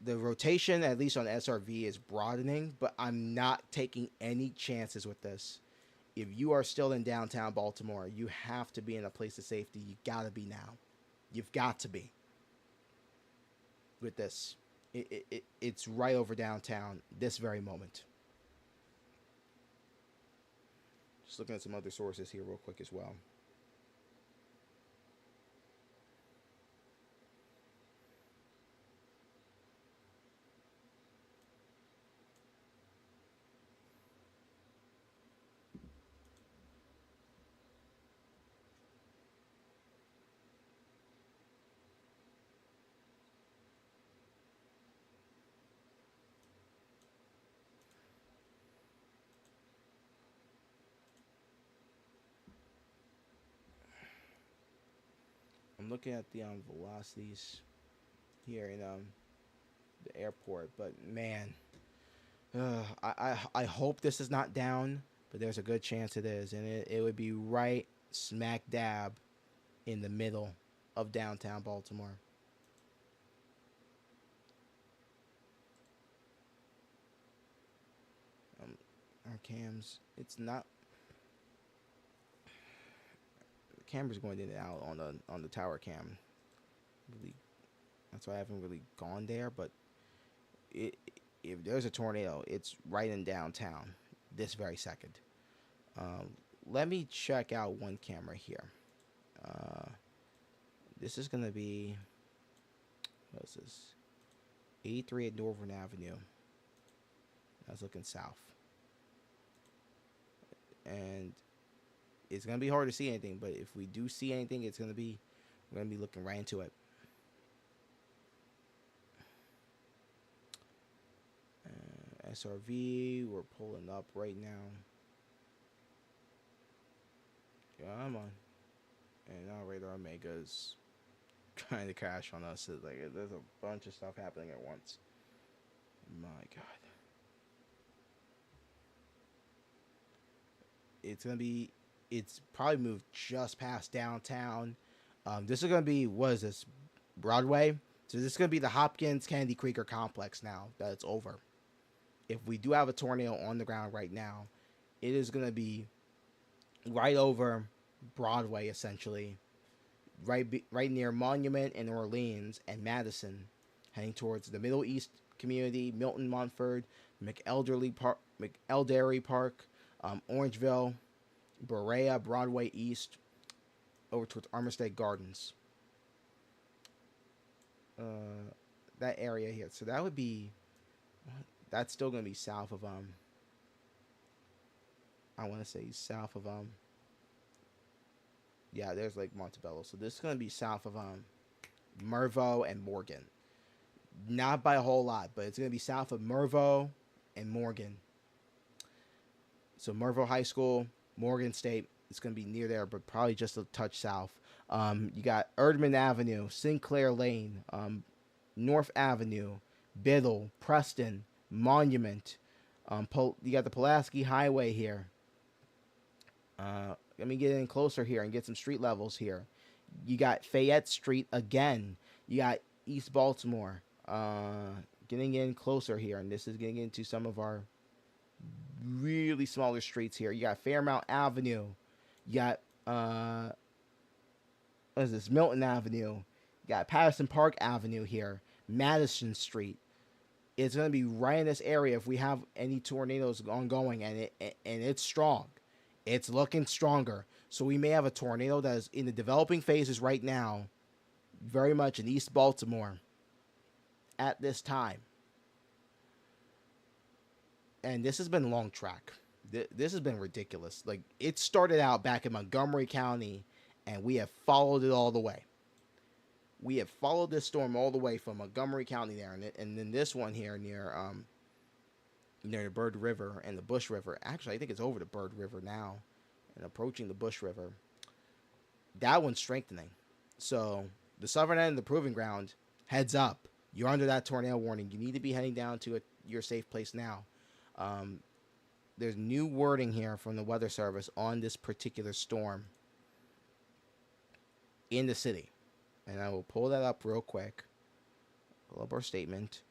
The rotation, at least on SRV, is broadening, but I'm not taking any chances with this. If you are still in downtown Baltimore, you have to be in a place of safety. You gotta be now. You've got to be with this. It's right over downtown this very moment. Just looking at some other sources here real quick as well. I'm looking at the velocities here in the airport, but man, I hope this is not down, but there's a good chance it is, and it would be right smack dab in the middle of downtown Baltimore. Um, our cams, it's not. The camera's going in and out on the tower cam. Really, that's why I haven't really gone there. But it, if there's a tornado, it's right in downtown this very second. Um, Let me check out one camera here. Uh, this is gonna be what is this? 83 at Northern Avenue. That's looking south, and it's gonna be hard to see anything. But if we do see anything, we're gonna be looking right into it. SRV, we're pulling up right now. Come on. And now Radar Omega's trying to crash on us. It's like there's a bunch of stuff happening at once. My God. It's probably moved just past downtown. This is gonna be, what is this, Broadway? So this is gonna be the Hopkins Kennedy Krieger complex now that it's over. If we do have a tornado on the ground right now, it is gonna be right over Broadway, essentially, right near Monument and Orleans and Madison, heading towards the Middle East community, Milton, Montford, McElderry Park, Orangeville, Berea, Broadway East, over towards Armistead Gardens. That area here. So that would be, that's still gonna be south of I want to say south of yeah, there's Lake Montebello. So this is gonna be south of Mervo and Morgan. Not by a whole lot, but it's gonna be south of Mervo and Morgan. So Mervo High School, Morgan State, it's going to be near there, but probably just a touch south. You got Erdman Avenue, Sinclair Lane, North Avenue, Biddle, Preston, Monument. You got the Pulaski Highway here. Let me get in closer here and get some street levels here. You got Fayette Street again. You got East Baltimore. Getting in closer here, and this is getting into some of our really smaller streets here. You got Fairmount Avenue. You got what is this? Milton Avenue. You got Patterson Park Avenue here. Madison Street. It's gonna be right in this area if we have any tornadoes ongoing, and it's strong. It's looking stronger. So we may have a tornado that is in the developing phases right now, very much in East Baltimore at this time. And this has been a long track. This has been ridiculous. Like, it started out back in Montgomery County, and we have followed it all the way. We have followed this storm all the way from Montgomery County there, and then this one here near the Bird River and the Bush River. Actually, I think it's over the Bird River now and approaching the Bush River. That one's strengthening. So the southern end of the proving ground, heads up. You're under that tornado warning. You need to be heading down to your safe place now. There's new wording here from the Weather Service on this particular storm in the city. And I will pull that up real quick. Pull up our statement.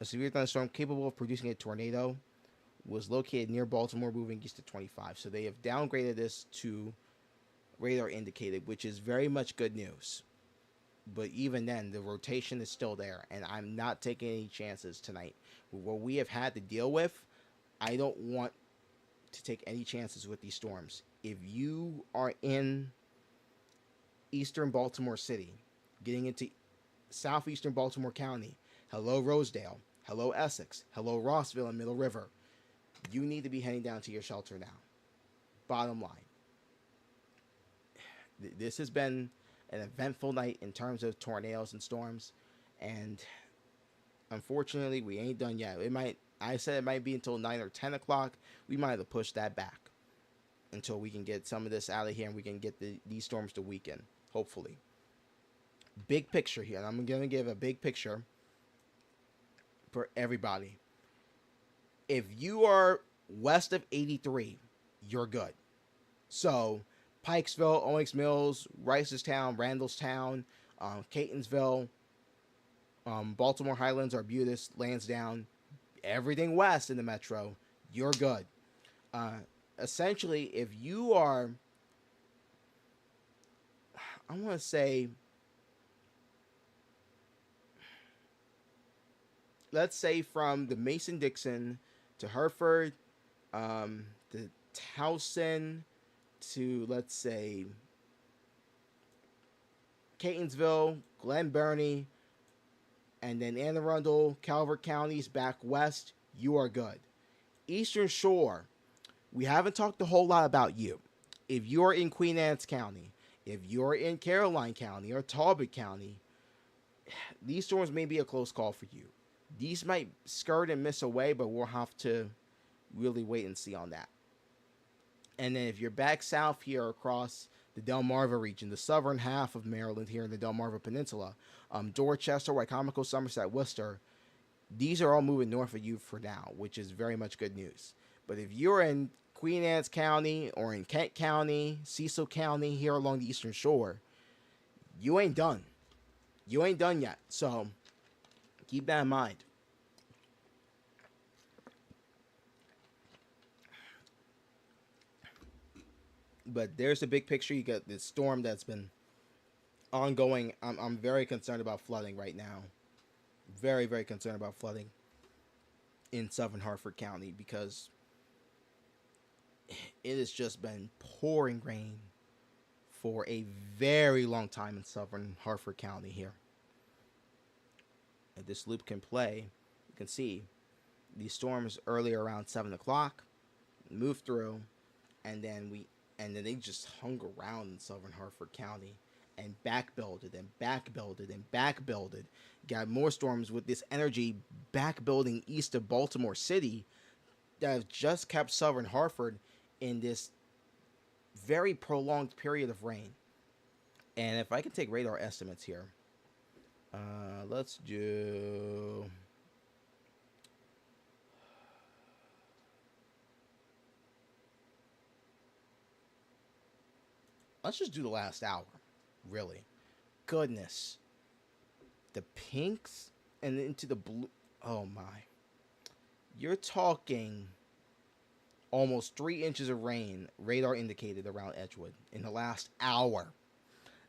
A severe thunderstorm capable of producing a tornado was located near Baltimore, moving east to 25. So they have downgraded this to radar indicated, which is very much good news. But even then, the rotation is still there, and I'm not taking any chances tonight. What we have had to deal with, I don't want to take any chances with these storms. If you are in eastern Baltimore City, getting into southeastern Baltimore County, hello Rosedale, hello Essex, hello Rossville and Middle River, you need to be heading down to your shelter now. Bottom line. This has been an eventful night in terms of tornadoes and storms, and unfortunately we ain't done yet. I said it might be until 9 or 10 o'clock. We might have to push that back until we can get some of this out of here and we can get these storms to weaken, hopefully. Big picture here, and I'm going to give a big picture for everybody. If you are west of 83, you're good. So Pikesville, Owings Mills, Ricestown, Randallstown, Catonsville, Baltimore Highlands, Arbutus, Lansdowne, everything west in the metro, you're good. Essentially, if you are, I want to say, let's say from the Mason-Dixon to Hereford, to Towson, to, let's say, Catonsville, Glen Burnie, and then Anne Arundel, Calvert counties back west, you are good. Eastern Shore, We haven't talked a whole lot about you. If you're in Queen Anne's County, if you're in Caroline County or Talbot County, these storms may be a close call for you. These might skirt and miss away, but we'll have to really wait and see on that. And then if you're back south here across the Delmarva region, the southern half of Maryland here in the Delmarva Peninsula, Dorchester, Wycomico, Somerset, Worcester, these are all moving north of you for now, which is very much good news. But if you're in Queen Anne's County or in Kent County, Cecil County here along the eastern shore, you ain't done. You ain't done yet. So keep that in mind. But there's the big picture. You got this storm that's been ongoing. I'm very concerned about flooding right now. Very, very concerned about flooding in southern Harford County because it has just been pouring rain for a very long time in southern Harford County here. If this loop can play, you can see these storms earlier around 7 o'clock moved through, and then they just hung around in southern Harford County and backbuilded and backbuilded and backbuilded. Got more storms with this energy backbuilding east of Baltimore City that have just kept southern Harford in this very prolonged period of rain. And if I can take radar estimates here, let's do... Let's just do the last hour, really. Goodness. The pinks and into the blue. Oh, my. You're talking almost 3 inches of rain, radar indicated around Edgewood, in the last hour.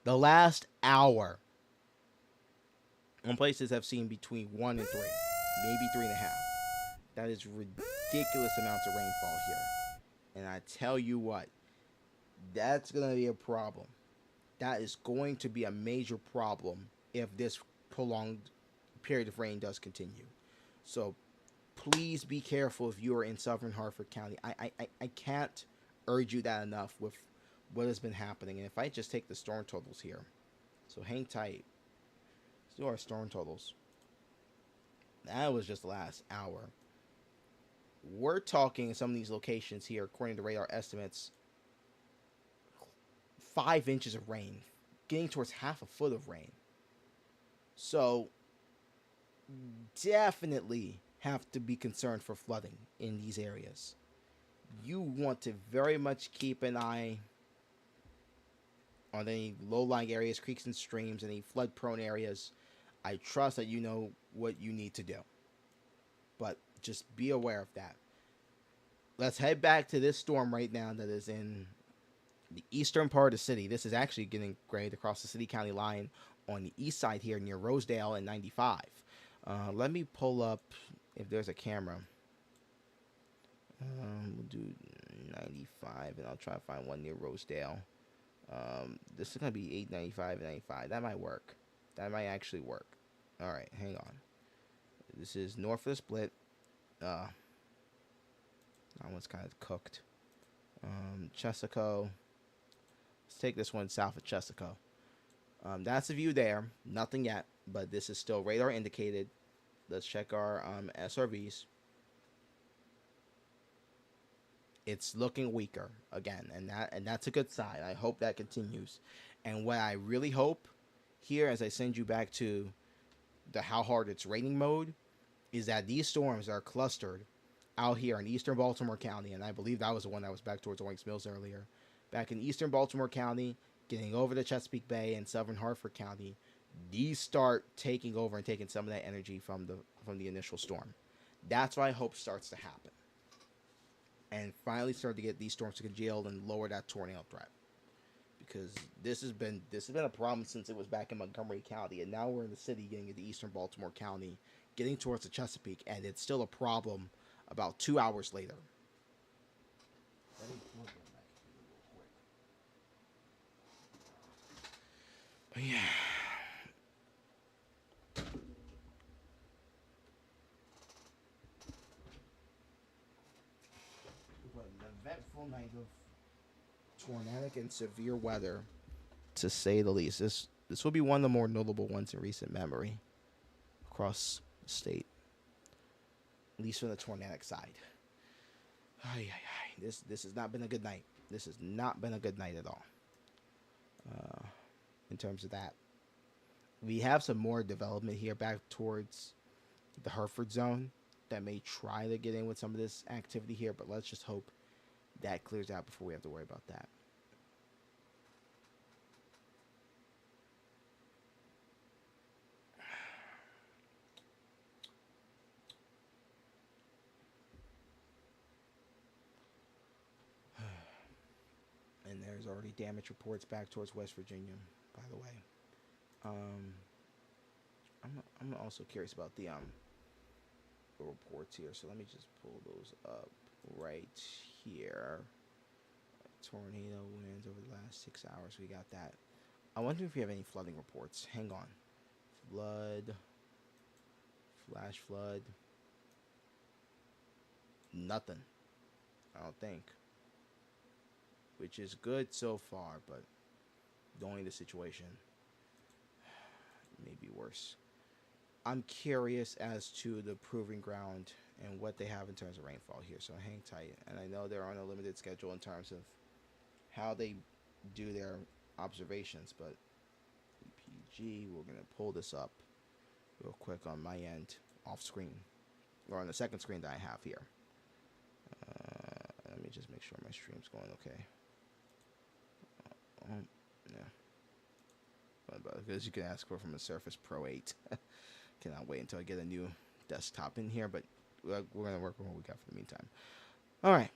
The last hour. Some places have seen between 1 and 3, maybe 3.5. That is ridiculous amounts of rainfall here. And I tell you what, that's going to be a problem. That is going to be a major problem if this prolonged period of rain does continue. So please be careful if you are in southern Harford County. I can't urge you that enough with what has been happening. And if I just take the storm totals here, so hang tight. Let's do our storm totals. That was just the last hour. We're talking in some of these locations here, according to radar estimates, 5 inches of rain, getting towards half a foot of rain. So definitely have to be concerned for flooding in these areas. You want to very much keep an eye on any low-lying areas, creeks and streams, any flood-prone areas. I trust that you know what you need to do. But just be aware of that. Let's head back to this storm right now that is in the eastern part of the city. This is actually getting great across the city-county line on the east side here near Rosedale and 95. Let me pull up if there's a camera. We'll do 95, and I'll try to find one near Rosedale. This is going to be 895 and 95. That might work. That might actually work. All right, hang on. This is north of the split. That one's kind of cooked. Chesaco. Let's take this one south of Chesaco. That's the view there. Nothing yet, but this is still radar indicated. Let's check our SRVs. It's looking weaker again, and that's a good sign. I hope that continues. And what I really hope here, as I send you back to the how hard it's raining mode, is that these storms are clustered out here in eastern Baltimore County, and I believe that was the one that was back towards Owings Mills earlier. Back in eastern Baltimore County, getting over to Chesapeake Bay and southern Harford County, these start taking over and taking some of that energy from the initial storm. That's what I hope starts to happen, and finally start to get these storms to congeal and lower that tornado threat. Because this has been a problem since it was back in Montgomery County, and now we're in the city getting into eastern Baltimore County, getting towards the Chesapeake, and it's still a problem about 2 hours later. Let me plug that back real quick. But yeah. An event long night of tornadic and severe weather, to say the least. This will be one of the more notable ones in recent memory across the state, at least from the tornadic side. Ay, ay, ay. This has not been a good night. This has not been a good night at all. In terms of that, we have some more development here back towards the Hereford zone that may try to get in with some of this activity here, but let's just hope that clears out before we have to worry about that. And there's already damage reports back towards West Virginia, by the way. I'm also curious about the reports here, so let me just pull those up right here. Tornado winds over the last 6 hours. We got that. I wonder if we have any flooding reports. Hang on. Flood. Flash flood. Nothing. I don't think. Which is good so far, but knowing the situation may be worse. I'm curious as to the proving ground and what they have in terms of rainfall here, so hang tight. And I know they're on a limited schedule in terms of how they do their observations, but EPG, we're going to pull this up real quick on my end, off screen, or on the second screen that I have here. Let me just make sure my stream's going okay. Yeah. Because you can ask for from a Surface Pro 8. Cannot wait until I get a new desktop in here, but we're going to work with what we got for the meantime. All right.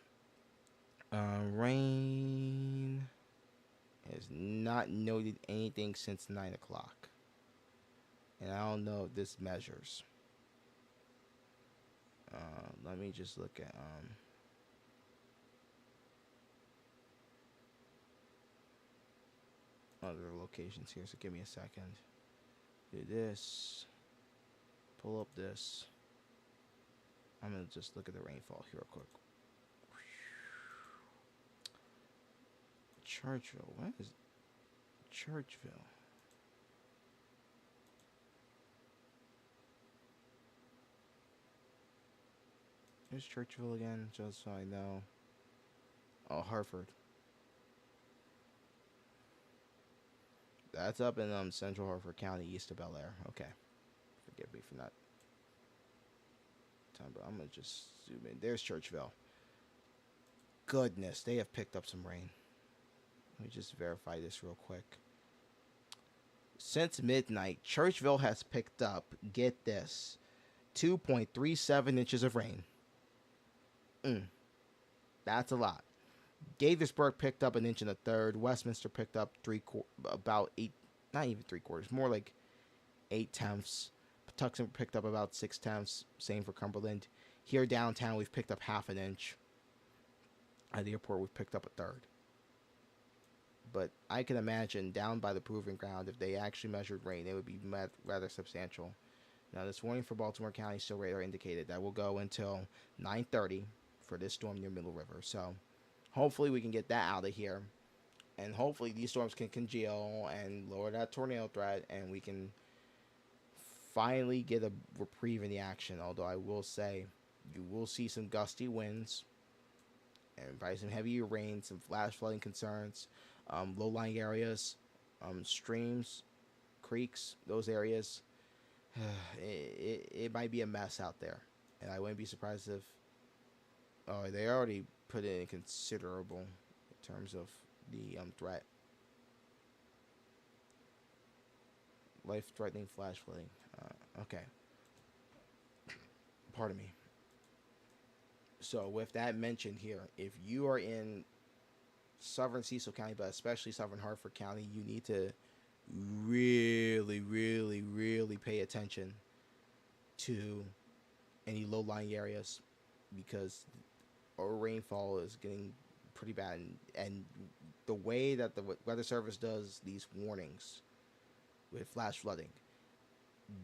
Rain has not noted anything since 9 o'clock. And I don't know if this measures. Let me just look at other locations here, so give me a second. Do this. Pull up this. I'm going to just look at the rainfall here real quick. Churchville. What is Churchville? Here's Churchville again, just so I know. Oh, Hartford. That's up in Central Hartford County, east of Bel Air. Okay. Forgive me for not time, but I'm going to just zoom in. There's Churchville. Goodness, they have picked up some rain. Let me just verify this real quick. Since midnight, Churchville has picked up, get this, 2.37 inches of rain. That's a lot. Gaithersburg picked up 1 inch and a third. Westminster picked up about 8, not even 3/4, more like 8/10. Patuxent picked up about 6/10. Same for Cumberland. Here downtown, we've picked up 1/2 inch. At the airport, we've picked up 1/3. But I can imagine down by the proving ground, if they actually measured rain, it would be rather substantial. Now, this warning for Baltimore County still radar indicated that will go until 9:30 for this storm near Middle River. So hopefully we can get that out of here. And hopefully these storms can congeal and lower that tornado threat, and we can finally get a reprieve in the action. Although I will say you will see some gusty winds and probably some heavier rain, some flash flooding concerns, low-lying areas, streams, creeks, those areas. It might be a mess out there. And I wouldn't be surprised if they already put it in considerable in terms of the threat. Life-threatening flash flooding. Okay. Pardon me. So with that mentioned here, if you are in southern Cecil County, but especially southern Hartford County, you need to really, really, really pay attention to any low-lying areas, because our rainfall is getting pretty bad, and the way that the Weather Service does these warnings with flash flooding,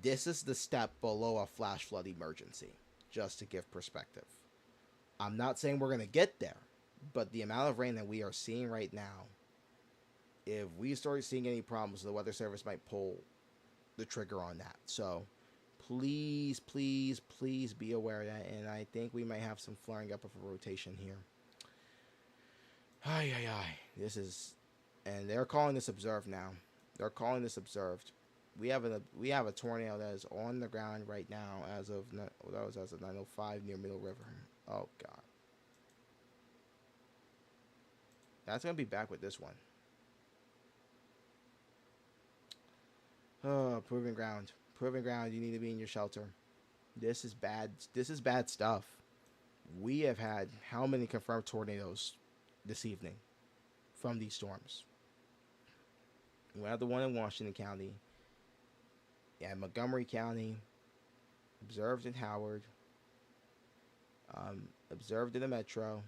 this is the step below a flash flood emergency, just to give perspective. I'm not saying we're going to get there, But the amount of rain that we are seeing right now, if we start seeing any problems, the Weather Service might pull the trigger on that. So please, please, please be aware of that. And I think we might have some flaring up of a rotation here. Ay, ay, ay. This is, and they're calling this observed now. They're calling this observed. We have a tornado that is on the ground right now that was as of 9:05 near Middle River. Oh God, that's gonna be back with this one. Oh, proving ground. Proving ground. You need to be in your shelter. This is bad. This is bad stuff. We have had how many confirmed tornadoes this evening from these storms? We had the one in Washington County. Yeah, Montgomery County. Observed in Howard. Observed in the Metro.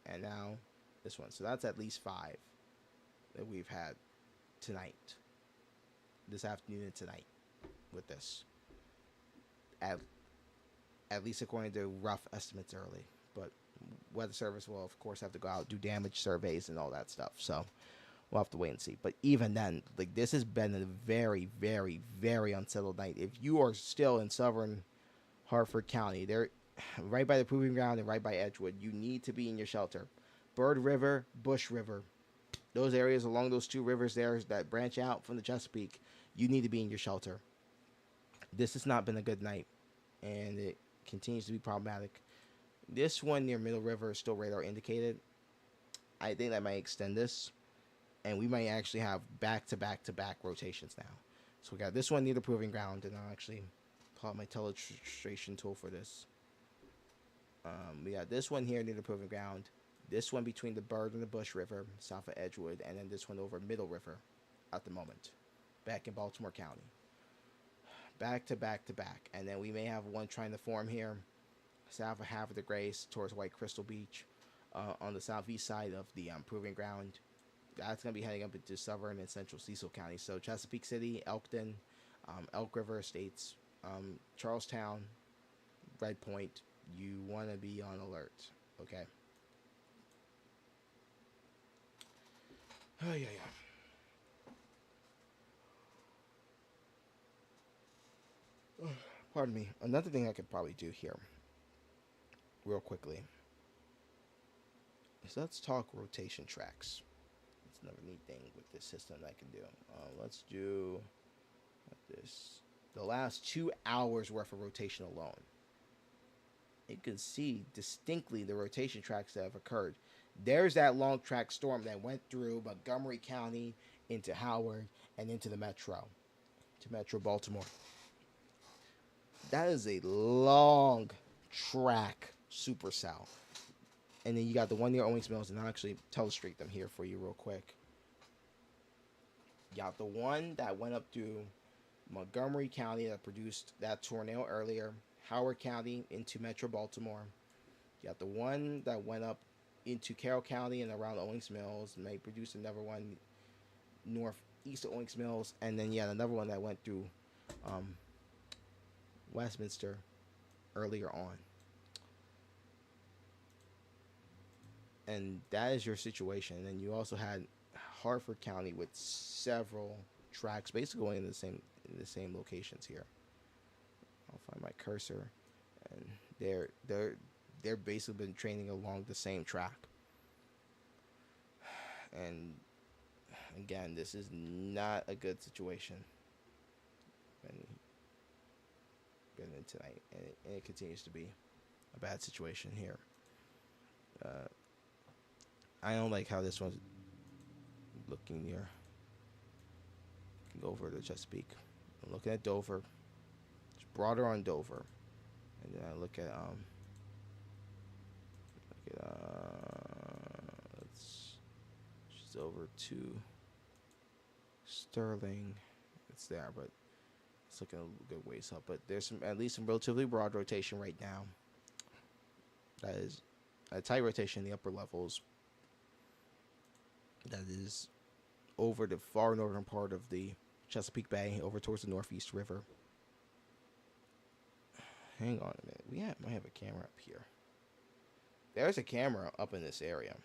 And now this one. So that's at least 5 that we've had tonight. This afternoon and tonight with this. At least according to rough estimates early. But Weather Service will, of course, have to go out, do damage surveys and all that stuff. So we'll have to wait and see. But even then, like, this has been a very, very, very unsettled night. If you are still in southern Hartford County, they're right by the proving ground and right by Edgewood, you need to be in your shelter. Bird River, Bush River, those areas along those 2 rivers there that branch out from the Chesapeake, you need to be in your shelter. This has not been a good night, and it continues to be problematic. This one near Middle River is still radar indicated. I think that might extend this, and we might actually have back-to-back-to-back rotations now. So we got this one near the proving ground, and I'll actually pull out my teleillustration tool for this. We got this one here near the proving ground. This one between the Bird and the Bush River, south of Edgewood, and then this one over Middle River at the moment, back in Baltimore County. Back to back to back. And then we may have one trying to form here, south of Havre de Grace, towards White Crystal Beach, on the southeast side of the proving ground. That's going to be heading up into southern and central Cecil County. So Chesapeake City, Elkton, Elk River Estates, Charlestown, Red Point, you want to be on alert, okay? Oh, yeah. Pardon me. Another thing I could probably do here, real quickly, is let's talk rotation tracks. It's another neat thing with this system that I can do. Let's do this. The last 2 hours worth of rotation alone. You can see distinctly the rotation tracks that have occurred. There's that long track storm that went through Montgomery County into Howard and into the Metro, to Metro Baltimore. That is a long track supercell. And then you got the one near Owings Mills, and I'll actually telestrate them here for you real quick. You got the one that went up to Montgomery County that produced that tornado earlier, Howard County into Metro Baltimore. You got the one that went up into Carroll County and around Owings Mills, and may produce another one northeast of Owings Mills, and then you had another one that went through Westminster earlier on. And that is your situation. And then you also had Hartford County with several tracks basically going in the same locations here. I'll find my cursor, and they're basically been training along the same track. And again, this is not a good situation. Been in tonight, and it continues to be a bad situation here. I don't like how this one's looking here. Can go over to Chesapeake. I'm looking at Dover. It's broader on Dover, and then I look at she's over to Sterling. It's there, but it's looking a good ways up. But there's at least some relatively broad rotation right now. That is a tight rotation in the upper levels. That is over the far northern part of the Chesapeake Bay, over towards the Northeast River. Hang on a minute. Might have a camera up here. There's a camera up in this area.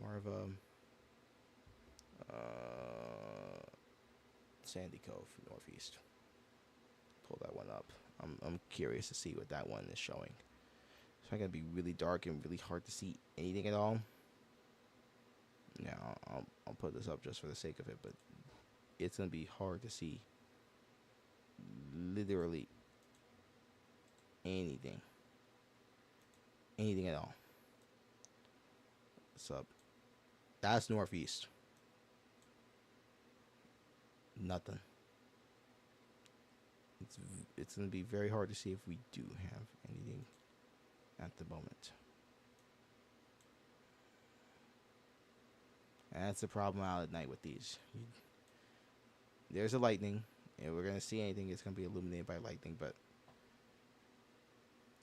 More of a Sandy Cove, northeast. Pull that one up. I'm curious to see what that one is showing. It's not gonna be really dark and really hard to see anything at all. Yeah, I'll put this up just for the sake of it, but it's gonna be hard to see literally anything at all. What's up? That's northeast. Nothing. It's gonna be very hard to see if we do have anything at the moment. And that's the problem out at night with these. There's a lightning. If we're gonna see anything, it's gonna be illuminated by lightning, but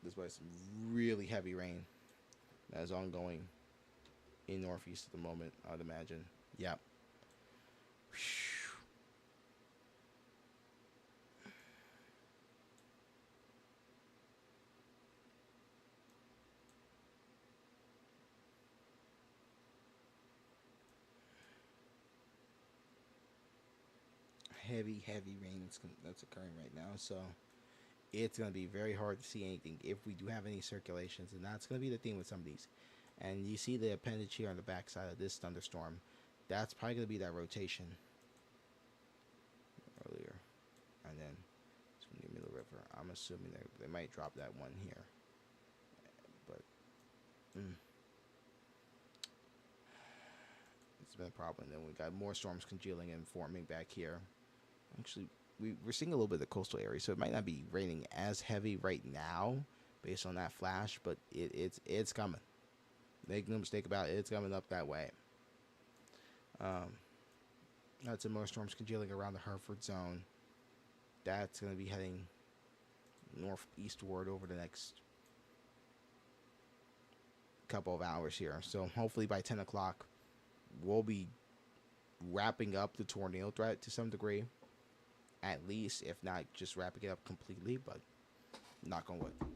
this was some really heavy rain that is ongoing in northeast at the moment, I'd imagine. Yep. Heavy rain that's occurring right now, so it's going to be very hard to see anything if we do have any circulations, and that's going to be the thing with some of these. And you see the appendage here on the back side of this thunderstorm. That's probably going to be that rotation earlier, and then it's going to be Middle River. I'm assuming they might drop that one here, but it's been a problem. Then we got more storms congealing and forming back here. Actually, we're seeing a little bit of the coastal area, so it might not be raining as heavy right now based on that flash, but it's coming. Make no mistake about it, it's coming up that way. That's some more storms congealing around the Hartford zone. That's going to be heading northeastward over the next couple of hours here. So hopefully by 10 o'clock, we'll be wrapping up the tornado threat to some degree. At least, if not just wrapping it up completely, but knock on wood. And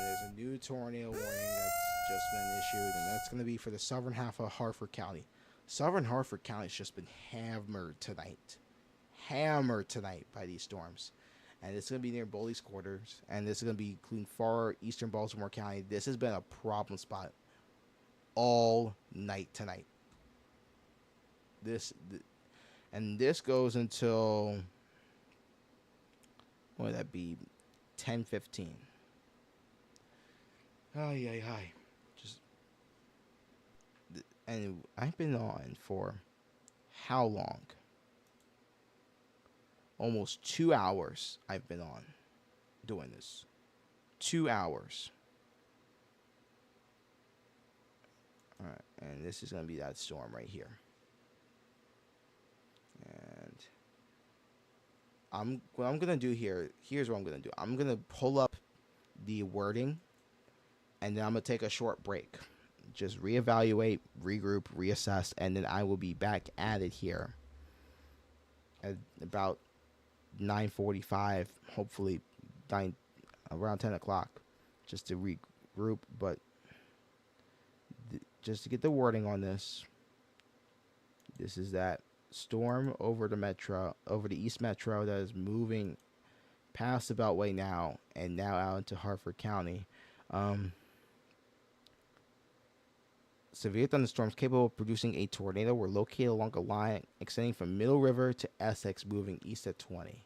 there's a new tornado warning that's just been issued, and that's going to be for the southern half of Hartford County. Southern Hartford County has just been hammered tonight by these storms. And it's going to be near Bully's Quarters, and this is going to be including far eastern Baltimore County. This has been a problem spot all night tonight. This goes until, what would that be, 10:15. Ay. And I've been on for how long? Almost 2 hours I've been on doing this. 2 hours. All right, and this is going to be that storm right here. And what I'm going to do here's what I'm going to do. I'm going to pull up the wording, and then I'm going to take a short break. Just reevaluate, regroup, reassess, and then I will be back at it here at about 9:45, hopefully around 10 o'clock, just to regroup, but just to get the wording on this. This is that storm over the East Metro that is moving past the Beltway now, and now out into Hartford County. Severe thunderstorms capable of producing a tornado were located along a line extending from Middle River to Essex, moving east at 20.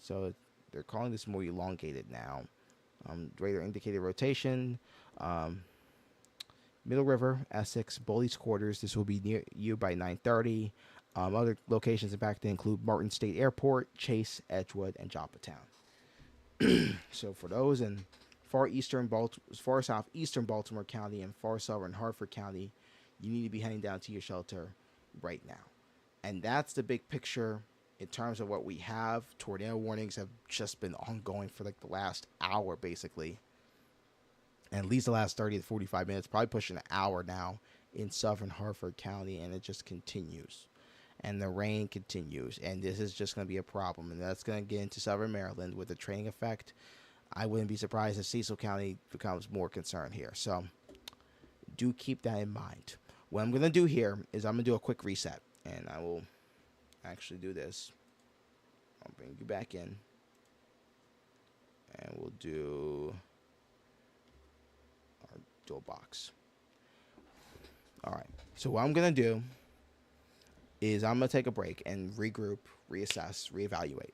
So they're calling this more elongated now. Radar indicated rotation. Middle River, Essex, Bully's Quarters. This will be near you by 9:30. Other locations impacted include Martin State Airport, Chase, Edgewood, and Joppatown. So for those in far southeastern Baltimore County and far southern Hartford County, you need to be heading down to your shelter right now. And that's the big picture in terms of what we have. Tornado warnings have just been ongoing for like the last hour, basically. At least the last 30 to 45 minutes, probably pushing an hour now in southern Hartford County, and it just continues. And the rain continues, and this is just going to be a problem. And that's going to get into southern Maryland with the training effect. I wouldn't be surprised if Cecil County becomes more concerned here. So do keep that in mind. What I'm going to do here is I'm going to do a quick reset. And I will actually do this. I'll bring you back in. And we'll do our dual box. All right. So what I'm going to do is I'm going to take a break and regroup, reassess, reevaluate.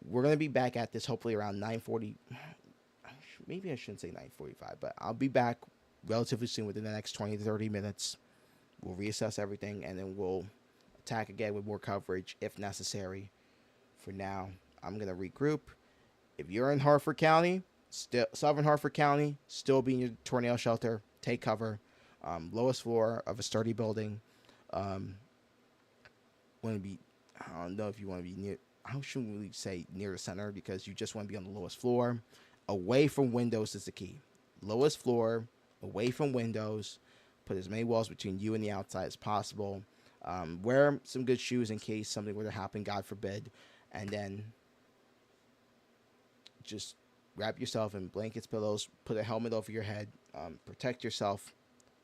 We're going to be back at this hopefully around 9:40. Maybe I shouldn't say 9:45, but I'll be back relatively soon within the next 20 to 30 minutes. We'll reassess everything, and then we'll attack again with more coverage if necessary. For now, I'm going to regroup. If you're in Harford County, Southern Harford County, still be in your tornado shelter. Take cover. Lowest floor of a sturdy building. Want to be, I don't know if you want to be near, I shouldn't really say near the center because you just want to be on the lowest floor. Away from windows is the key. Lowest floor, away from windows. Put as many walls between you and the outside as possible. Wear some good shoes in case something were to happen, God forbid. And then just wrap yourself in blankets, pillows, put a helmet over your head, protect yourself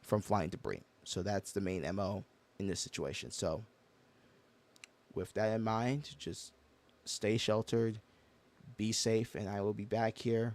from flying debris. So that's the main MO in this situation. So with that in mind, just stay sheltered, be safe, and I will be back here